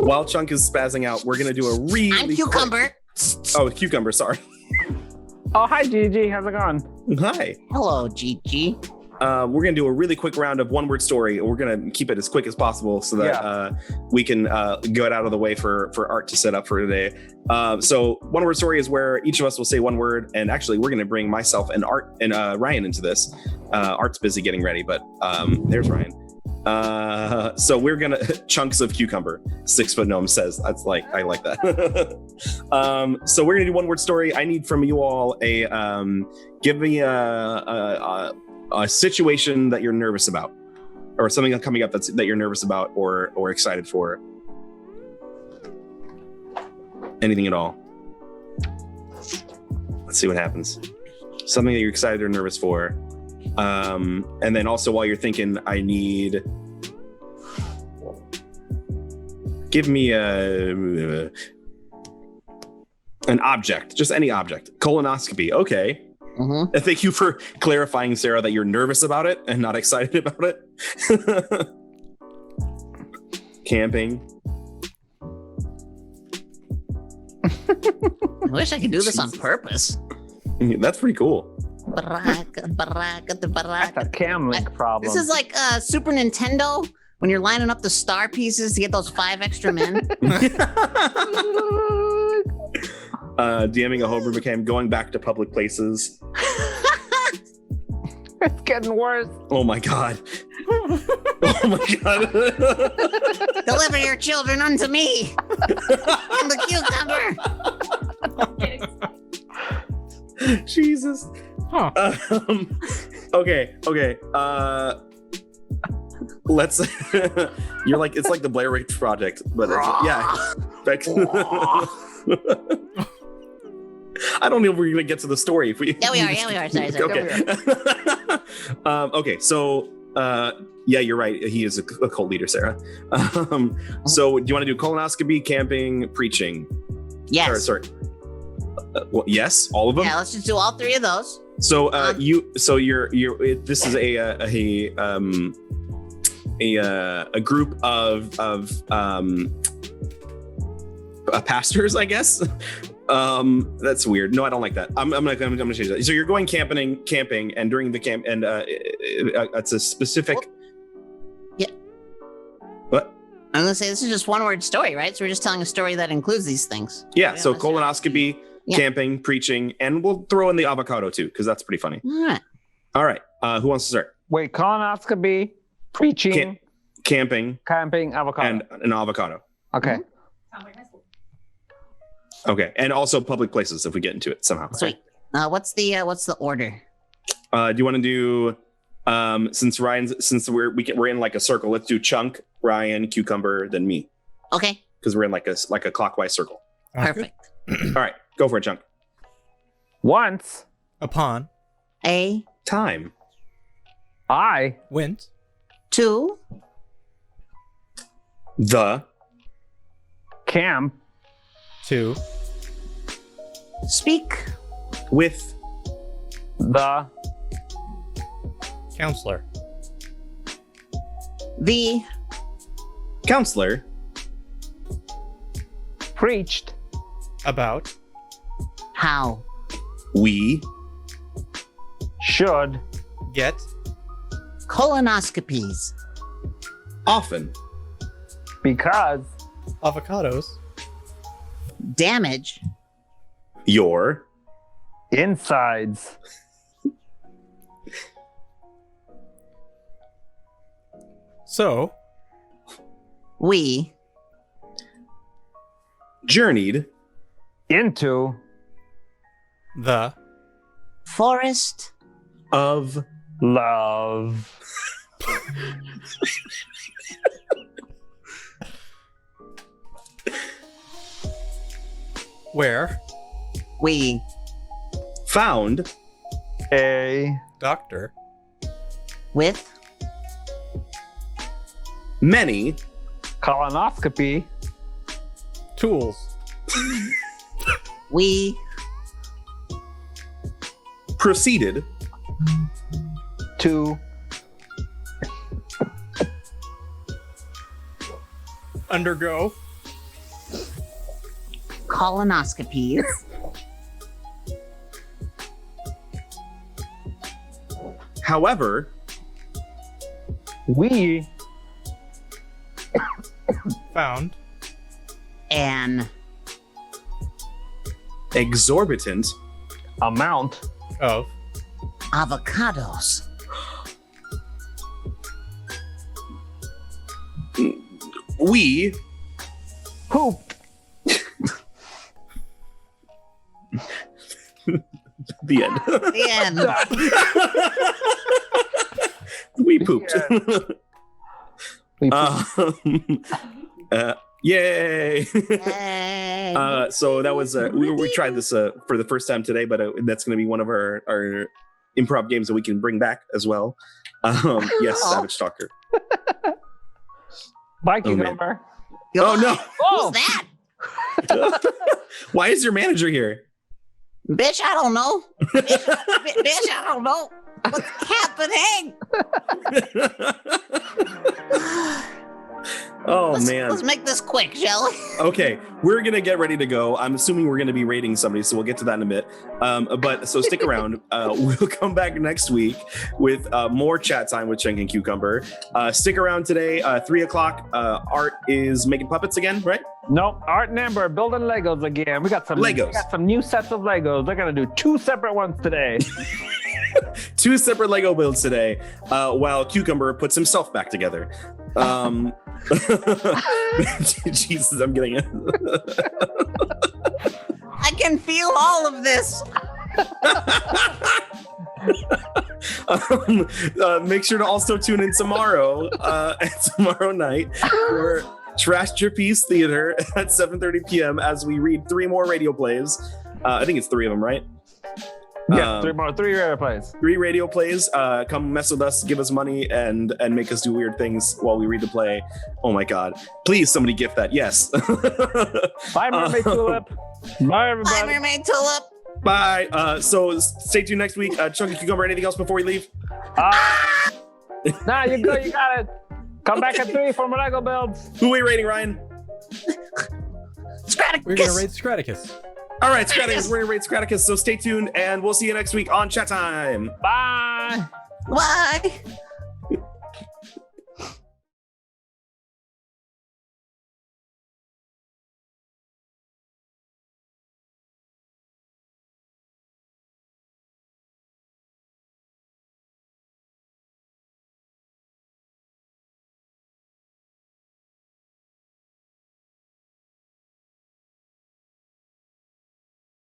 While Chunk is spazzing out, we're going to do a really... I'm Cucumber. Oh, Cucumber, sorry. Oh, hi, Gigi. How's it going? Hi. Hello, Gigi. We're going to do a really quick round of one word story. We're going to keep it as quick as possible so that we can get out of the way for Art to set up for today. So one word story is where each of us will say one word. And actually, we're going to bring myself and Art and Ryan into this. Art's busy getting ready, but there's Ryan. So we're going to chunks of cucumber. 6 foot gnome says that's like, I like that. So we're going to do one word story. I need from you all give me a situation that you're nervous about, or something coming up that you're nervous about or excited for. Anything at all. Let's see what happens. Something that you're excited or nervous for. And then also while you're thinking, I need... Give me an object, just any object. Colonoscopy, okay. Mm-hmm. Thank you for clarifying, Sarah, that you're nervous about it and not excited about it. Camping. I wish I could do this on purpose. That's pretty cool. That's a cam link problem. This is like Super Nintendo when you're lining up the star pieces to get those 5 extra men. DMing a homebrew became going back to public places. It's getting worse. Oh my god. Oh my god. Deliver your children unto me. I'm the cucumber. Jesus. Huh. Okay. Let's. You're like, it's like the Blair Witch Project, but it's, yeah. I don't know if we're gonna get to the story if we. Yeah, we are. Sorry. Okay. Okay. So, yeah, you're right. He is a cult leader, Sarah. So, do you want to do colonoscopy, camping, preaching? Yes. Sorry. Well, yes, all of them. Yeah, let's just do all 3 of those. So, you're. This is a group of pastors, I guess. That's weird. No, I don't like that. I'm gonna change that. So you're going camping, and during the camp, and it's a specific. Yeah. What? I'm gonna say this is just one word story, right? So we're just telling a story that includes these things. Yeah. So colonoscopy, camping, preaching, and we'll throw in the avocado too, because that's pretty funny. All right. Who wants to start? Wait, colonoscopy, preaching, camping, avocado, and an avocado. Okay. Okay, and also public places if we get into it somehow. Sweet. What's the order? Do you want to do since we're in like a circle? Let's do Chunk, Ryan, Cucumber, then me. Okay. Because we're in like a clockwise circle. Perfect. All right, go for it, Chunk. Once Upon A time I went 2 the camp to speak with the counselor. The counselor preached About how we should get colonoscopies often because avocados damage your Insides. So, We Journeyed Into the forest of love. where we found A doctor with many colonoscopy. tools we proceeded To undergo colonoscopies however we found an exorbitant amount of avocados we poop. the end. the end. We pooped. We poop. Yay! Hey. So that was we tried this for the first time today, but that's going to be one of our improv games that we can bring back as well. Yes, Savage Talker. Bye, Oh, man. cucumber. Oh no! Oh, Who's that? Why is your manager here? Bitch, I don't know. Bitch, I don't know. What's happening? Oh let's, man. Let's make this quick, shall we? Okay, we're gonna get ready to go. I'm assuming we're gonna be rating somebody, so we'll get to that in a bit. But so stick around. We'll come back next week with more chat time with Chunk and Cucumber. Stick around today, 3:00. Art is making puppets again, right? nope. Art and Amber are building Legos again. We got some Legos. We got some new sets of Legos. They're gonna do 2 separate ones today. 2 separate Lego builds today, while Cucumber puts himself back together. Jesus, I'm getting it. I can feel all of this. Make sure to also tune in tomorrow night for Trash Your Piece Theater at 7:30 p.m. as we read 3 more radio plays. I think it's 3 of them, right? Yeah, 3 radio plays. 3 radio plays. Come mess with us, give us money, and make us do weird things while we read the play. Oh my God! Please, somebody gift that. Yes. Bye, Mermaid Tulip. Bye, everybody. Bye, Mermaid Tulip. Bye. So stay tuned next week. Chunky Cucumber, anything else before we leave? Nah, you're good. You got it. Come back at 3 for more Lego builds. Who are we rating, Ryan? Scraticus. we're gonna rate Scraticus. All right, Scraticus. We're gonna rate Scraticus. So stay tuned, and we'll see you next week on Chat Time. Bye. Bye.